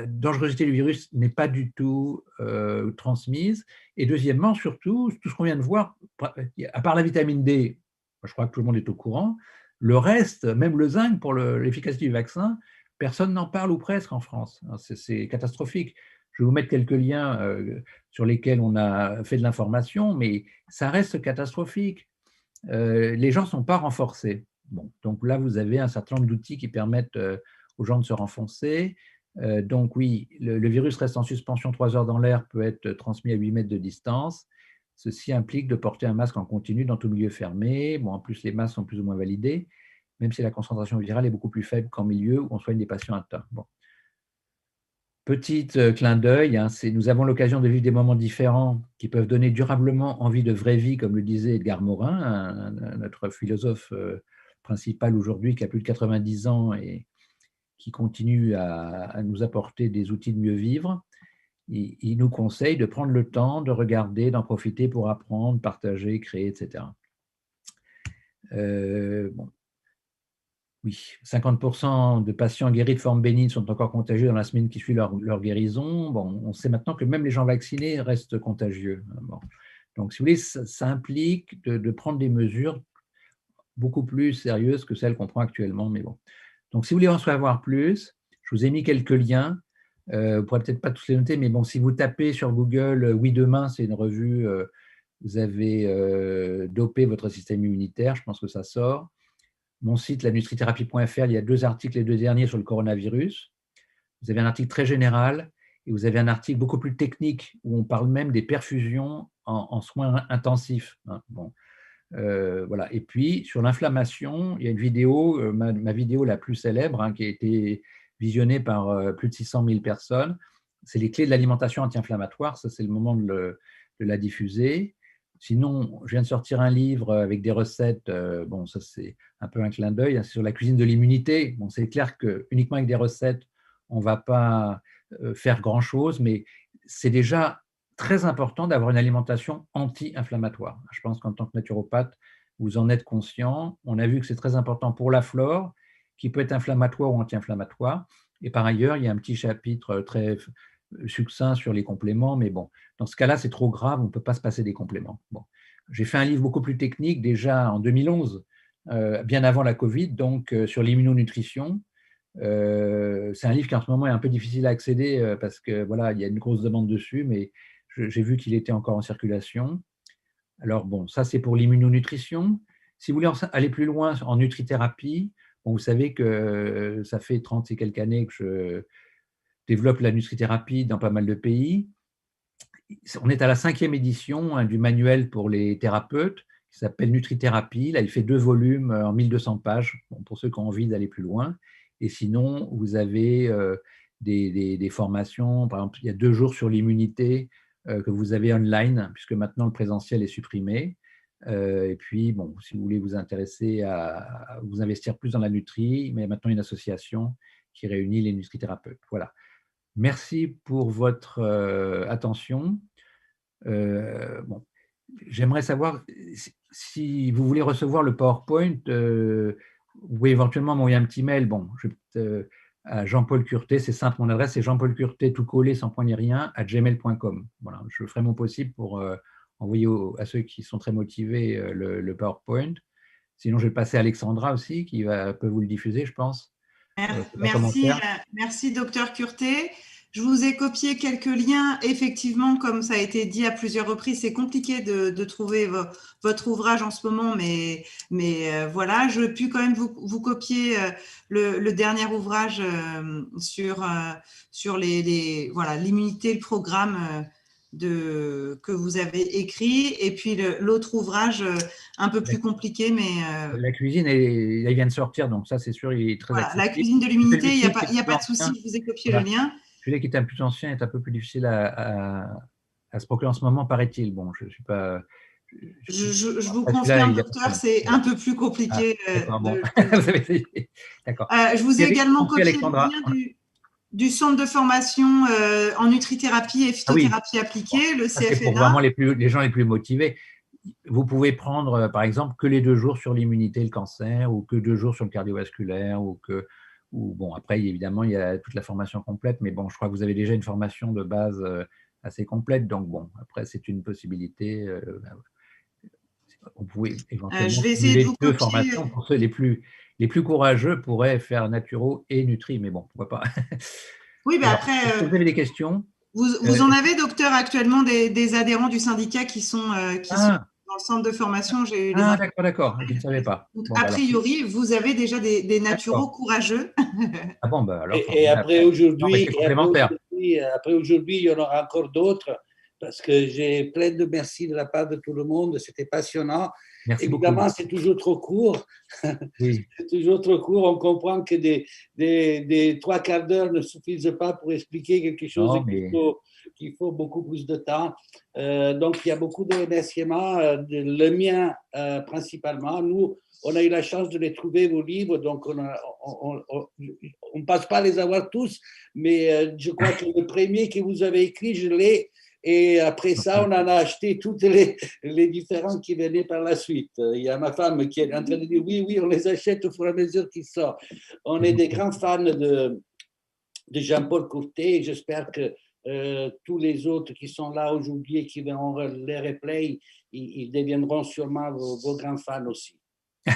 dangerosité du virus n'est pas du tout transmise. Et deuxièmement, surtout, tout ce qu'on vient de voir, à part la vitamine D, je crois que tout le monde est au courant, le reste, même le zinc pour l'efficacité du vaccin, personne n'en parle ou presque en France. C'est catastrophique. Je vais vous mettre quelques liens sur lesquels on a fait de l'information, mais ça reste catastrophique. Les gens ne sont pas renforcés. Bon, donc là, vous avez un certain nombre d'outils qui permettent aux gens de se renforcer. Donc oui, le virus reste en suspension 3 heures dans l'air, peut être transmis à 8 mètres de distance. Ceci implique de porter un masque en continu dans tout milieu fermé. Bon, en plus, les masques sont plus ou moins validés, même si la concentration virale est beaucoup plus faible qu'en milieu où on soigne des patients atteints. Bon. Petit clin d'œil, hein, nous avons l'occasion de vivre des moments différents qui peuvent donner durablement envie de vraie vie, comme le disait Edgar Morin, notre philosophe principal aujourd'hui, qui a plus de 90 ans et qui continue à nous apporter des outils de mieux vivre. Il nous conseille de prendre le temps de regarder, d'en profiter pour apprendre, partager, créer, etc. Bon. Oui, 50% de patients guéris de formes bénignes sont encore contagieux dans la semaine qui suit leur guérison. Bon, on sait maintenant que même les gens vaccinés restent contagieux. Bon. Donc, si vous voulez, ça implique de prendre des mesures beaucoup plus sérieuses que celles qu'on prend actuellement. Mais bon. Donc, si vous voulez en savoir plus, je vous ai mis quelques liens. Vous ne pourrez peut-être pas tous les noter, mais bon, si vous tapez sur Google « Oui, demain », c'est une revue, vous avez dopé votre système immunitaire, je pense que ça sort. Mon site, lanutritherapie.fr, il y a 2 articles, les 2 derniers sur le coronavirus. Vous avez un article très général et vous avez un article beaucoup plus technique où on parle même des perfusions en soins intensifs, hein. Bon. Voilà. Et puis, sur l'inflammation, il y a une vidéo, ma vidéo la plus célèbre, hein, qui a été visionnée par plus de 600 000 personnes. C'est les clés de l'alimentation anti-inflammatoire. Ça, c'est le moment de la diffuser. Sinon, je viens de sortir un livre avec des recettes. Bon, ça, c'est un peu un clin d'œil, hein, sur la cuisine de l'immunité. Bon, c'est clair que uniquement avec des recettes, on ne va pas faire grand-chose, mais c'est déjà très important d'avoir une alimentation anti-inflammatoire. Je pense qu'en tant que naturopathe, vous en êtes conscient. On a vu que c'est très important pour la flore qui peut être inflammatoire ou anti-inflammatoire. Et par ailleurs, il y a un petit chapitre très succinct sur les compléments, mais bon, dans ce cas-là, c'est trop grave, on ne peut pas se passer des compléments. Bon. J'ai fait un livre beaucoup plus technique déjà en 2011, bien avant la Covid, donc sur l'immunonutrition. C'est un livre qui en ce moment est un peu difficile à accéder parce que voilà, il y a une grosse demande dessus, mais j'ai vu qu'il était encore en circulation. Alors bon, ça c'est pour l'immunonutrition. Si vous voulez aller plus loin en nutrithérapie, bon, vous savez que ça fait 30 et quelques années que je développe la nutrithérapie dans pas mal de pays. On est à la 5e édition du manuel pour les thérapeutes qui s'appelle Nutrithérapie. Là, il fait 2 volumes en 1200 pages, bon, pour ceux qui ont envie d'aller plus loin. Et sinon, vous avez des formations. Par exemple, il y a 2 jours sur l'immunité que vous avez online, puisque maintenant le présentiel est supprimé. Et puis, bon, si vous voulez vous intéresser à vous investir plus dans la nutrie, mais maintenant une association qui réunit les nutrithérapeutes. Voilà. Merci pour votre attention. Bon, j'aimerais savoir si vous voulez recevoir le PowerPoint, vous pouvez éventuellement m'envoyer un petit mail. Bon, à Jean-Paul Curté, c'est simple, mon adresse c'est Jean-Paul Curté, tout collé, sans point ni rien, @gmail.com. Voilà, je ferai mon possible pour envoyer à ceux qui sont très motivés le PowerPoint. Sinon, je vais passer à Alexandra aussi, qui peut vous le diffuser, je pense. Merci, merci docteur Curté. Je vous ai copié quelques liens. Effectivement, comme ça a été dit à plusieurs reprises, c'est compliqué de trouver votre ouvrage en ce moment, mais voilà, je puis quand même vous copier le dernier ouvrage sur voilà, l'immunité, le programme que vous avez écrit, et puis l'autre ouvrage un peu plus compliqué, mais la cuisine, il vient de sortir, donc ça, c'est sûr, il est très voilà, accessible. la cuisine de l'immunité, il n'y a pas de ancien, souci, je vous ai copié voilà. le lien. Celui-là qui est un plus ancien est un peu plus difficile à se procurer en ce moment, paraît-il. Bon, je ne suis pas. Je vous Celui-là, confirme, docteur, c'est un peu plus compliqué. D'accord, bon. Vous avez essayé. D'accord. Je vous ai également Compris, copié le Alexandra. lien du centre de formation en nutrithérapie et phytothérapie appliquée, le Ça, c'est pour CFNA. vraiment les gens les plus motivés. Vous pouvez prendre, par exemple, que les 2 jours sur l'immunité et le cancer, ou que 2 jours sur le cardiovasculaire, bon, après, évidemment, il y a toute la formation complète, mais bon, je crois que vous avez déjà une formation de base assez complète, donc bon, après, c'est une possibilité. On pouvait éventuellement Je vais essayer de vous 2 copier. formations pour ceux les plus courageux pourraient faire naturo et nutri, mais bon, pourquoi pas. Oui, mais Alors, après, est-ce que vous avez des questions? vous en avez, docteur, actuellement des adhérents du syndicat qui sont dans le centre de formation. J'ai eu les d'accord, je ne savais pas. Donc, Bon, a bah alors, priori, vous avez déjà des naturaux courageux. ah bon, bah alors, Et après non, aujourd'hui, mais c'est complémentaire. il y en aura encore d'autres parce que j'ai plein de merci de la part de tout le monde. C'était passionnant. Merci Évidemment, beaucoup. c'est toujours trop court. Oui. C'est toujours trop court. On comprend que des 3/4 d'heure ne suffisent pas pour expliquer quelque chose Non, mais... qu'il faut beaucoup plus de temps. Donc, il y a beaucoup de remerciements. Le mien, principalement. Nous, on a eu la chance de les trouver, vos livres, donc on ne passe pas à les avoir tous, mais je crois que le premier que vous avez écrit, je l'ai, et après ça, on en a acheté toutes les différents qui venaient par la suite. Il y a ma femme qui est en train de dire oui, on les achète au fur et à mesure qu'ils sortent. On est des grands fans de Jean-Paul Courtet, et j'espère que tous les autres qui sont là aujourd'hui et qui verront les replays, ils deviendront sûrement vos grands fans aussi.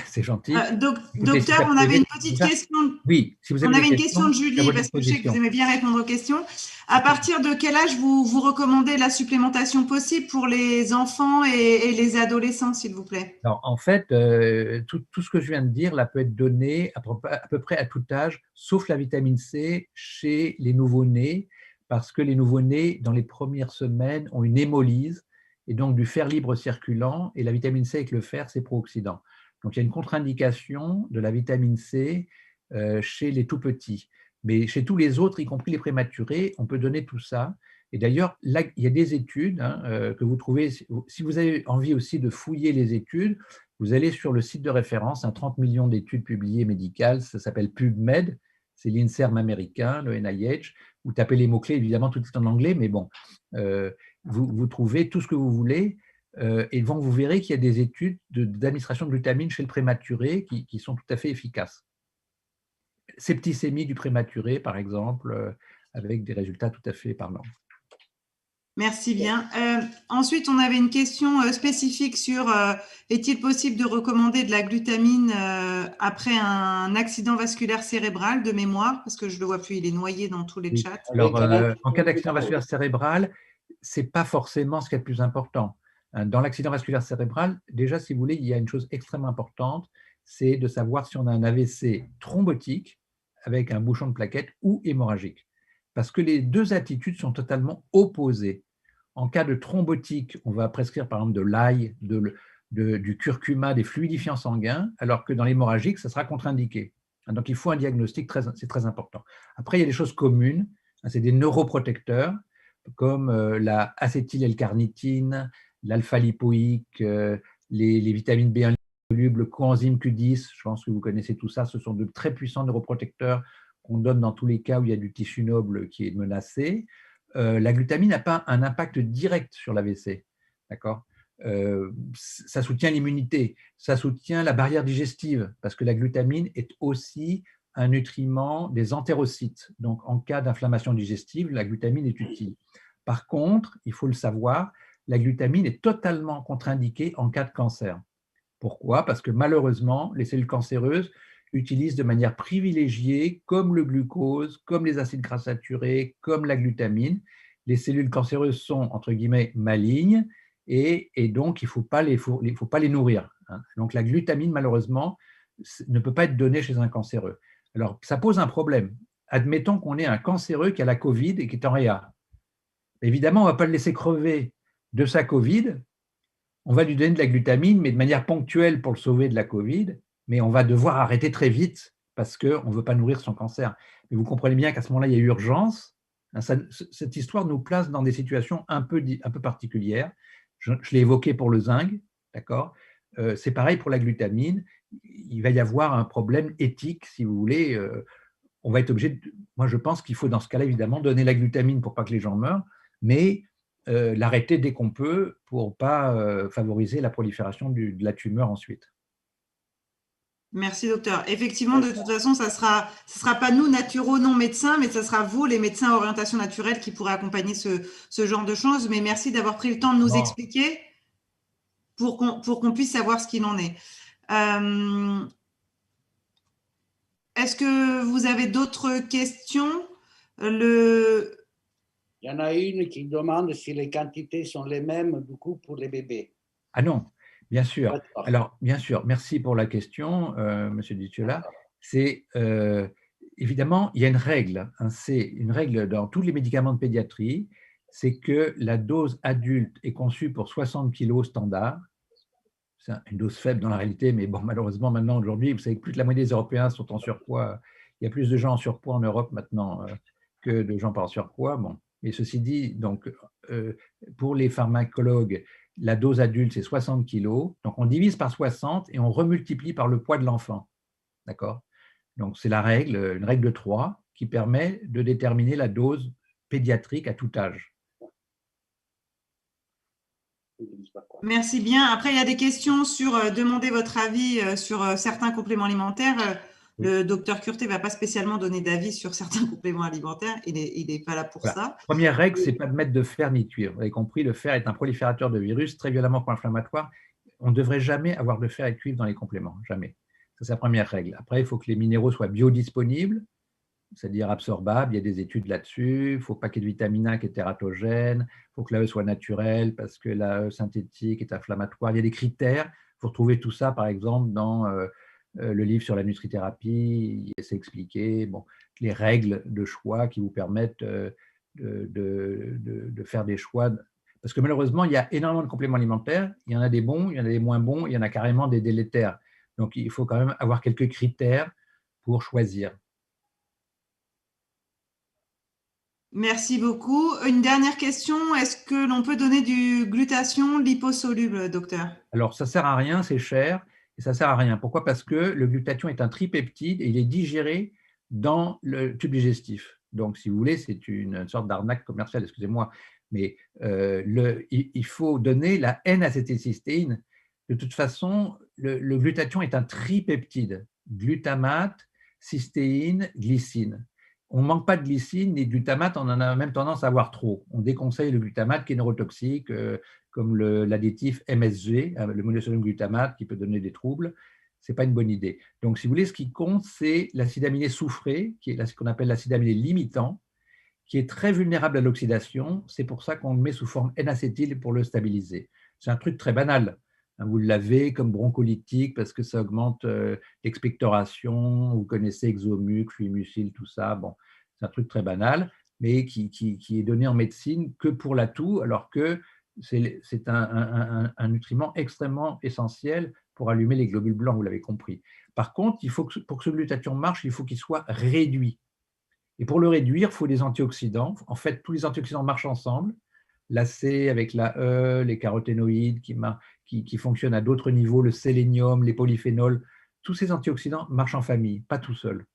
C'est gentil. Écoutez, docteur, on avait une petite question. Oui, si vous avez on avait une question de Julie, parce que je sais que vous aimez bien répondre aux questions. À partir de quel âge vous recommandez la supplémentation possible pour les enfants et les adolescents, s'il vous plaît? Alors, en fait, tout ce que je viens de dire là, peut être donné à peu près à tout âge, sauf la vitamine C chez les nouveau-nés, parce que les nouveau-nés, dans les premières semaines, ont une hémolyse, et donc du fer libre circulant, et la vitamine C avec le fer, c'est pro-oxydant. Donc, il y a une contre-indication de la vitamine C chez les tout petits. Mais chez tous les autres, y compris les prématurés, on peut donner tout ça. Et d'ailleurs, là, il y a des études que vous trouvez. Si vous avez envie aussi de fouiller les études, vous allez sur le site de référence, 30 millions d'études publiées médicales, ça s'appelle PubMed, c'est l'INSERM américain, le NIH. Vous tapez les mots-clés, évidemment, tout est en anglais, mais bon, vous trouvez tout ce que vous voulez. Et vous verrez qu'il y a des études d'administration de glutamine chez le prématuré qui sont tout à fait efficaces. septicémie du prématuré, par exemple, avec des résultats tout à fait parlants. Merci bien. Ensuite, on avait une question spécifique sur est-il possible de recommander de la glutamine après un accident vasculaire cérébral de mémoire? Parce que je ne le vois plus, il est noyé dans tous les Oui. chats. Alors, en cas d'accident vasculaire cérébral, ce n'est pas forcément ce qui est le plus important. Dans l'accident vasculaire cérébral, déjà, si vous voulez, il y a une chose extrêmement importante, c'est de savoir si on a un AVC thrombotique avec un bouchon de plaquettes ou hémorragique. Parce que les deux attitudes sont totalement opposées. En cas de thrombotique, on va prescrire par exemple de l'ail, du curcuma, des fluidifiants sanguins, alors que dans l'hémorragique, ça sera contre-indiqué. Donc, il faut un diagnostic, c'est très important. Après, il y a des choses communes, c'est des neuroprotecteurs, comme la acétyl-L-carnitine, l'alpha-lipoïque, les vitamines B1 solubles, le coenzyme Q10, je pense que vous connaissez tout ça, ce sont de très puissants neuroprotecteurs qu'on donne dans tous les cas où il y a du tissu noble qui est menacé. La glutamine n'a pas un impact direct sur l'AVC, d'accord? Ça soutient l'immunité, ça soutient la barrière digestive, parce que la glutamine est aussi un nutriment des entérocytes. Donc, en cas d'inflammation digestive, la glutamine est utile. Par contre, il faut le savoir, la glutamine est totalement contre-indiquée en cas de cancer. Pourquoi? Parce que malheureusement, les cellules cancéreuses utilisent de manière privilégiée, comme le glucose, comme les acides gras saturés, comme la glutamine. Les cellules cancéreuses sont, entre guillemets, malignes, et donc il ne faut pas les nourrir. Donc la glutamine, malheureusement, ne peut pas être donnée chez un cancéreux. Alors, ça pose un problème. Admettons qu'on ait un cancéreux qui a la Covid et qui est en réa. Évidemment, on ne va pas le laisser crever de sa Covid. On va lui donner de la glutamine, mais de manière ponctuelle pour le sauver de la Covid, mais on va devoir arrêter très vite parce qu'on ne veut pas nourrir son cancer. Mais vous comprenez bien qu'à ce moment-là, il y a urgence. Cette histoire nous place dans des situations un peu particulières. Je l'ai évoqué pour le zinc, d'accord? C'est pareil pour la glutamine. Il va y avoir un problème éthique, si vous voulez. On va être obligé moi, je pense qu'il faut dans ce cas-là, évidemment, donner la glutamine pour pas que les gens meurent, mais l'arrêter dès qu'on peut pour ne pas favoriser la prolifération de la tumeur ensuite. Merci, docteur. Effectivement, de toute façon, ça sera pas nous, naturaux, non médecins, mais ça sera vous, les médecins à orientation naturelle, qui pourraient accompagner ce genre de choses. Mais merci d'avoir pris le temps de nous expliquer pour qu'on puisse savoir ce qu'il en est. Est-ce que vous avez d'autres questions? Il y en a une qui demande si les quantités sont les mêmes, du coup, pour les bébés. Ah non, bien sûr. Alors, bien sûr, merci pour la question, Monsieur Ditiola. C'est évidemment, il y a une règle. C'est une règle dans tous les médicaments de pédiatrie, c'est que la dose adulte est conçue pour 60 kg standard. C'est une dose faible dans la réalité, mais bon, malheureusement, maintenant, aujourd'hui, vous savez que plus de la moitié des Européens sont en surpoids. Il y a plus de gens en surpoids en Europe maintenant que de gens pas en surpoids. Bon. Mais ceci dit, donc, pour les pharmacologues, la dose adulte, c'est 60 kg. Donc, on divise par 60 et on remultiplie par le poids de l'enfant. D'accord? Donc, c'est la règle, une règle de 3 qui permet de déterminer la dose pédiatrique à tout âge. Merci bien. Après, il y a des questions sur demander votre avis sur certains compléments alimentaires. Le docteur Curté ne va pas spécialement donner d'avis sur certains compléments alimentaires. Il n'est pas là pour ça. Première règle, c'est pas de mettre de fer ni de cuivre. Vous avez compris, le fer est un proliférateur de virus très violemment pro-inflammatoire. On ne devrait jamais avoir de fer et de cuivre dans les compléments, jamais. Ça, c'est la première règle. Après, il faut que les minéraux soient biodisponibles, c'est-à-dire absorbables. Il y a des études là-dessus. Il ne faut pas qu'il y ait de vitamine A qui est tératogène. Il faut que l'AE soit naturel parce que l'AE synthétique est inflammatoire. Il y a des critères. Il faut retrouver tout ça, par exemple, dans le livre sur la nutrithérapie. C'est expliqué. Bon, les règles de choix qui vous permettent de faire des choix. Parce que malheureusement, il y a énormément de compléments alimentaires. Il y en a des bons, il y en a des moins bons, il y en a carrément des délétères. Donc, il faut quand même avoir quelques critères pour choisir. Merci beaucoup. Une dernière question. Est-ce que l'on peut donner du glutathion liposoluble, docteur? Alors, ça ne sert à rien, c'est cher, et ça ne sert à rien. Pourquoi? Parce que le glutathion est un tripeptide et il est digéré dans le tube digestif. Donc, si vous voulez, c'est une sorte d'arnaque commerciale, excusez-moi, mais il faut donner la N-acétylcystéine. De toute façon, le glutathion est un tripeptide, glutamate, cystéine, glycine. On ne manque pas de glycine ni de glutamate, on en a même tendance à avoir trop. On déconseille le glutamate qui est neurotoxique, comme l'additif MSG, le monosodium glutamate, qui peut donner des troubles. Ce n'est pas une bonne idée. Donc, si vous voulez, ce qui compte, c'est l'acide aminé soufré, qui est ce qu'on appelle l'acide aminé limitant, qui est très vulnérable à l'oxydation. C'est pour ça qu'on le met sous forme N-acétyl pour le stabiliser. C'est un truc très banal. Vous l'avez comme broncholytique parce que ça augmente l'expectoration. Vous connaissez Exomuc, Fluimucil, tout ça. Bon, c'est un truc très banal, mais qui est donné en médecine que pour la toux, alors que c'est un nutriment extrêmement essentiel pour allumer les globules blancs, vous l'avez compris. Par contre, pour que ce glutathion marche, il faut qu'il soit réduit. Et pour le réduire, il faut des antioxydants. En fait, tous les antioxydants marchent ensemble. La C avec la E, les caroténoïdes qui fonctionnent à d'autres niveaux, le sélénium, les polyphénols, tous ces antioxydants marchent en famille, pas tout seuls.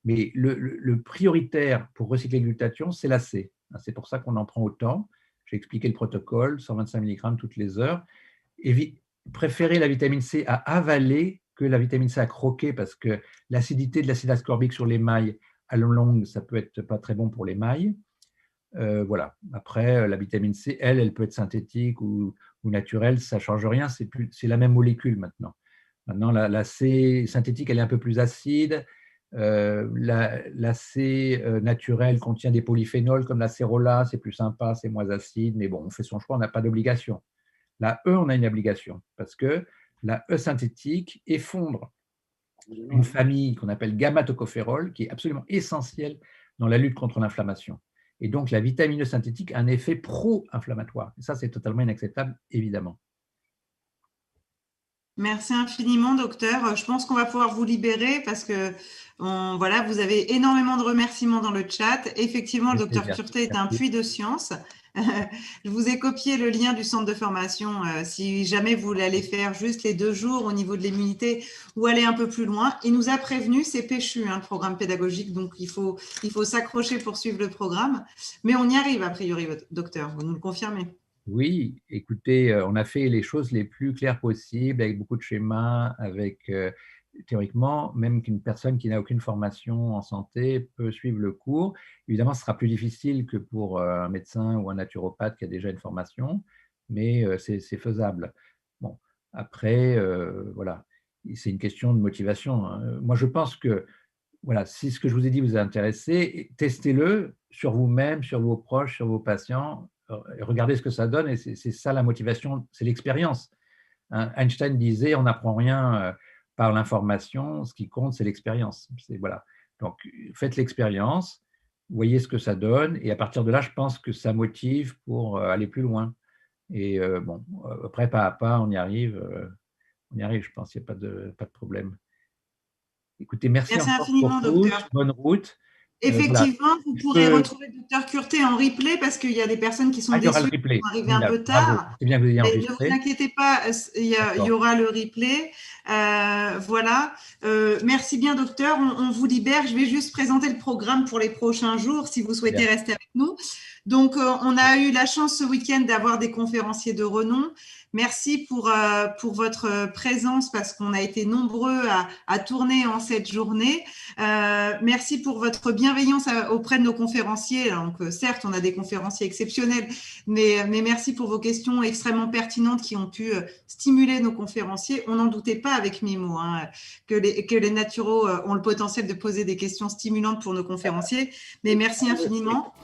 Mais le prioritaire pour recycler le glutathion, c'est la C. C'est pour ça qu'on en prend autant. J'ai expliqué le protocole, 125 mg toutes les heures. Préférez la vitamine C à avaler que la vitamine C à croquer parce que l'acidité de l'acide ascorbique sur l'émail à longue, ça peut être pas très bon pour l'émail. Voilà. Après, la vitamine C, elle peut être synthétique ou naturelle, ça ne change rien, c'est la même molécule maintenant. Maintenant, la C synthétique, elle est un peu plus acide. La C naturelle contient des polyphénols comme la cérola, c'est plus sympa, c'est moins acide, mais bon, on fait son choix, on n'a pas d'obligation. La E, on a une obligation parce que la E synthétique effondre une famille qu'on appelle gamma-tocophérols, qui est absolument essentielle dans la lutte contre l'inflammation. Et donc, la vitamine E synthétique a un effet pro-inflammatoire. Et ça, c'est totalement inacceptable, évidemment. Merci infiniment, docteur. Je pense qu'on va pouvoir vous libérer parce que voilà, vous avez énormément de remerciements dans le chat. Effectivement, le docteur Curté est un puits de science. Je vous ai copié le lien du centre de formation si jamais vous voulez aller faire juste les 2 jours au niveau de l'immunité ou aller un peu plus loin. Il nous a prévenu, c'est péchu, le programme pédagogique, donc il faut s'accrocher pour suivre le programme. Mais on y arrive, a priori, docteur, vous nous le confirmez? Oui, écoutez, on a fait les choses les plus claires possibles, avec beaucoup de schémas, avec théoriquement, même qu'une personne qui n'a aucune formation en santé peut suivre le cours. Évidemment, ce sera plus difficile que pour un médecin ou un naturopathe qui a déjà une formation, mais c'est faisable. Bon, après, voilà, c'est une question de motivation. Moi, je pense que voilà, si ce que je vous ai dit vous a intéressé, testez-le sur vous-même, sur vos proches, sur vos patients, regardez ce que ça donne, et c'est ça la motivation, c'est l'expérience. Einstein disait, on n'apprend rien par l'information, ce qui compte, c'est l'expérience. Voilà. Donc, faites l'expérience, voyez ce que ça donne, et à partir de là, je pense que ça motive pour aller plus loin. Et bon, après, pas à pas, on y arrive, je pense, il n'y a pas de problème. Écoutez, merci encore infiniment, pour tout, docteur. bonne route. Effectivement, voilà. Vous pourrez retrouver le docteur Curté en replay parce qu'il y a des personnes qui sont déçues, qui sont arrivées un peu tard. C'est bien que vous ayez enregistré. Ne vous inquiétez pas, il y aura le replay. Voilà. Merci bien, docteur. On vous libère. Je vais juste présenter le programme pour les prochains jours si vous souhaitez rester avec nous. Donc, on a eu la chance ce week-end d'avoir des conférenciers de renom. Merci pour votre présence parce qu'on a été nombreux à tourner en cette journée. Merci pour votre bienveillance auprès de nos conférenciers. Donc, certes, on a des conférenciers exceptionnels, mais merci pour vos questions extrêmement pertinentes qui ont pu stimuler nos conférenciers. On n'en doutait pas avec Mimo que les naturaux ont le potentiel de poser des questions stimulantes pour nos conférenciers. Mais merci infiniment.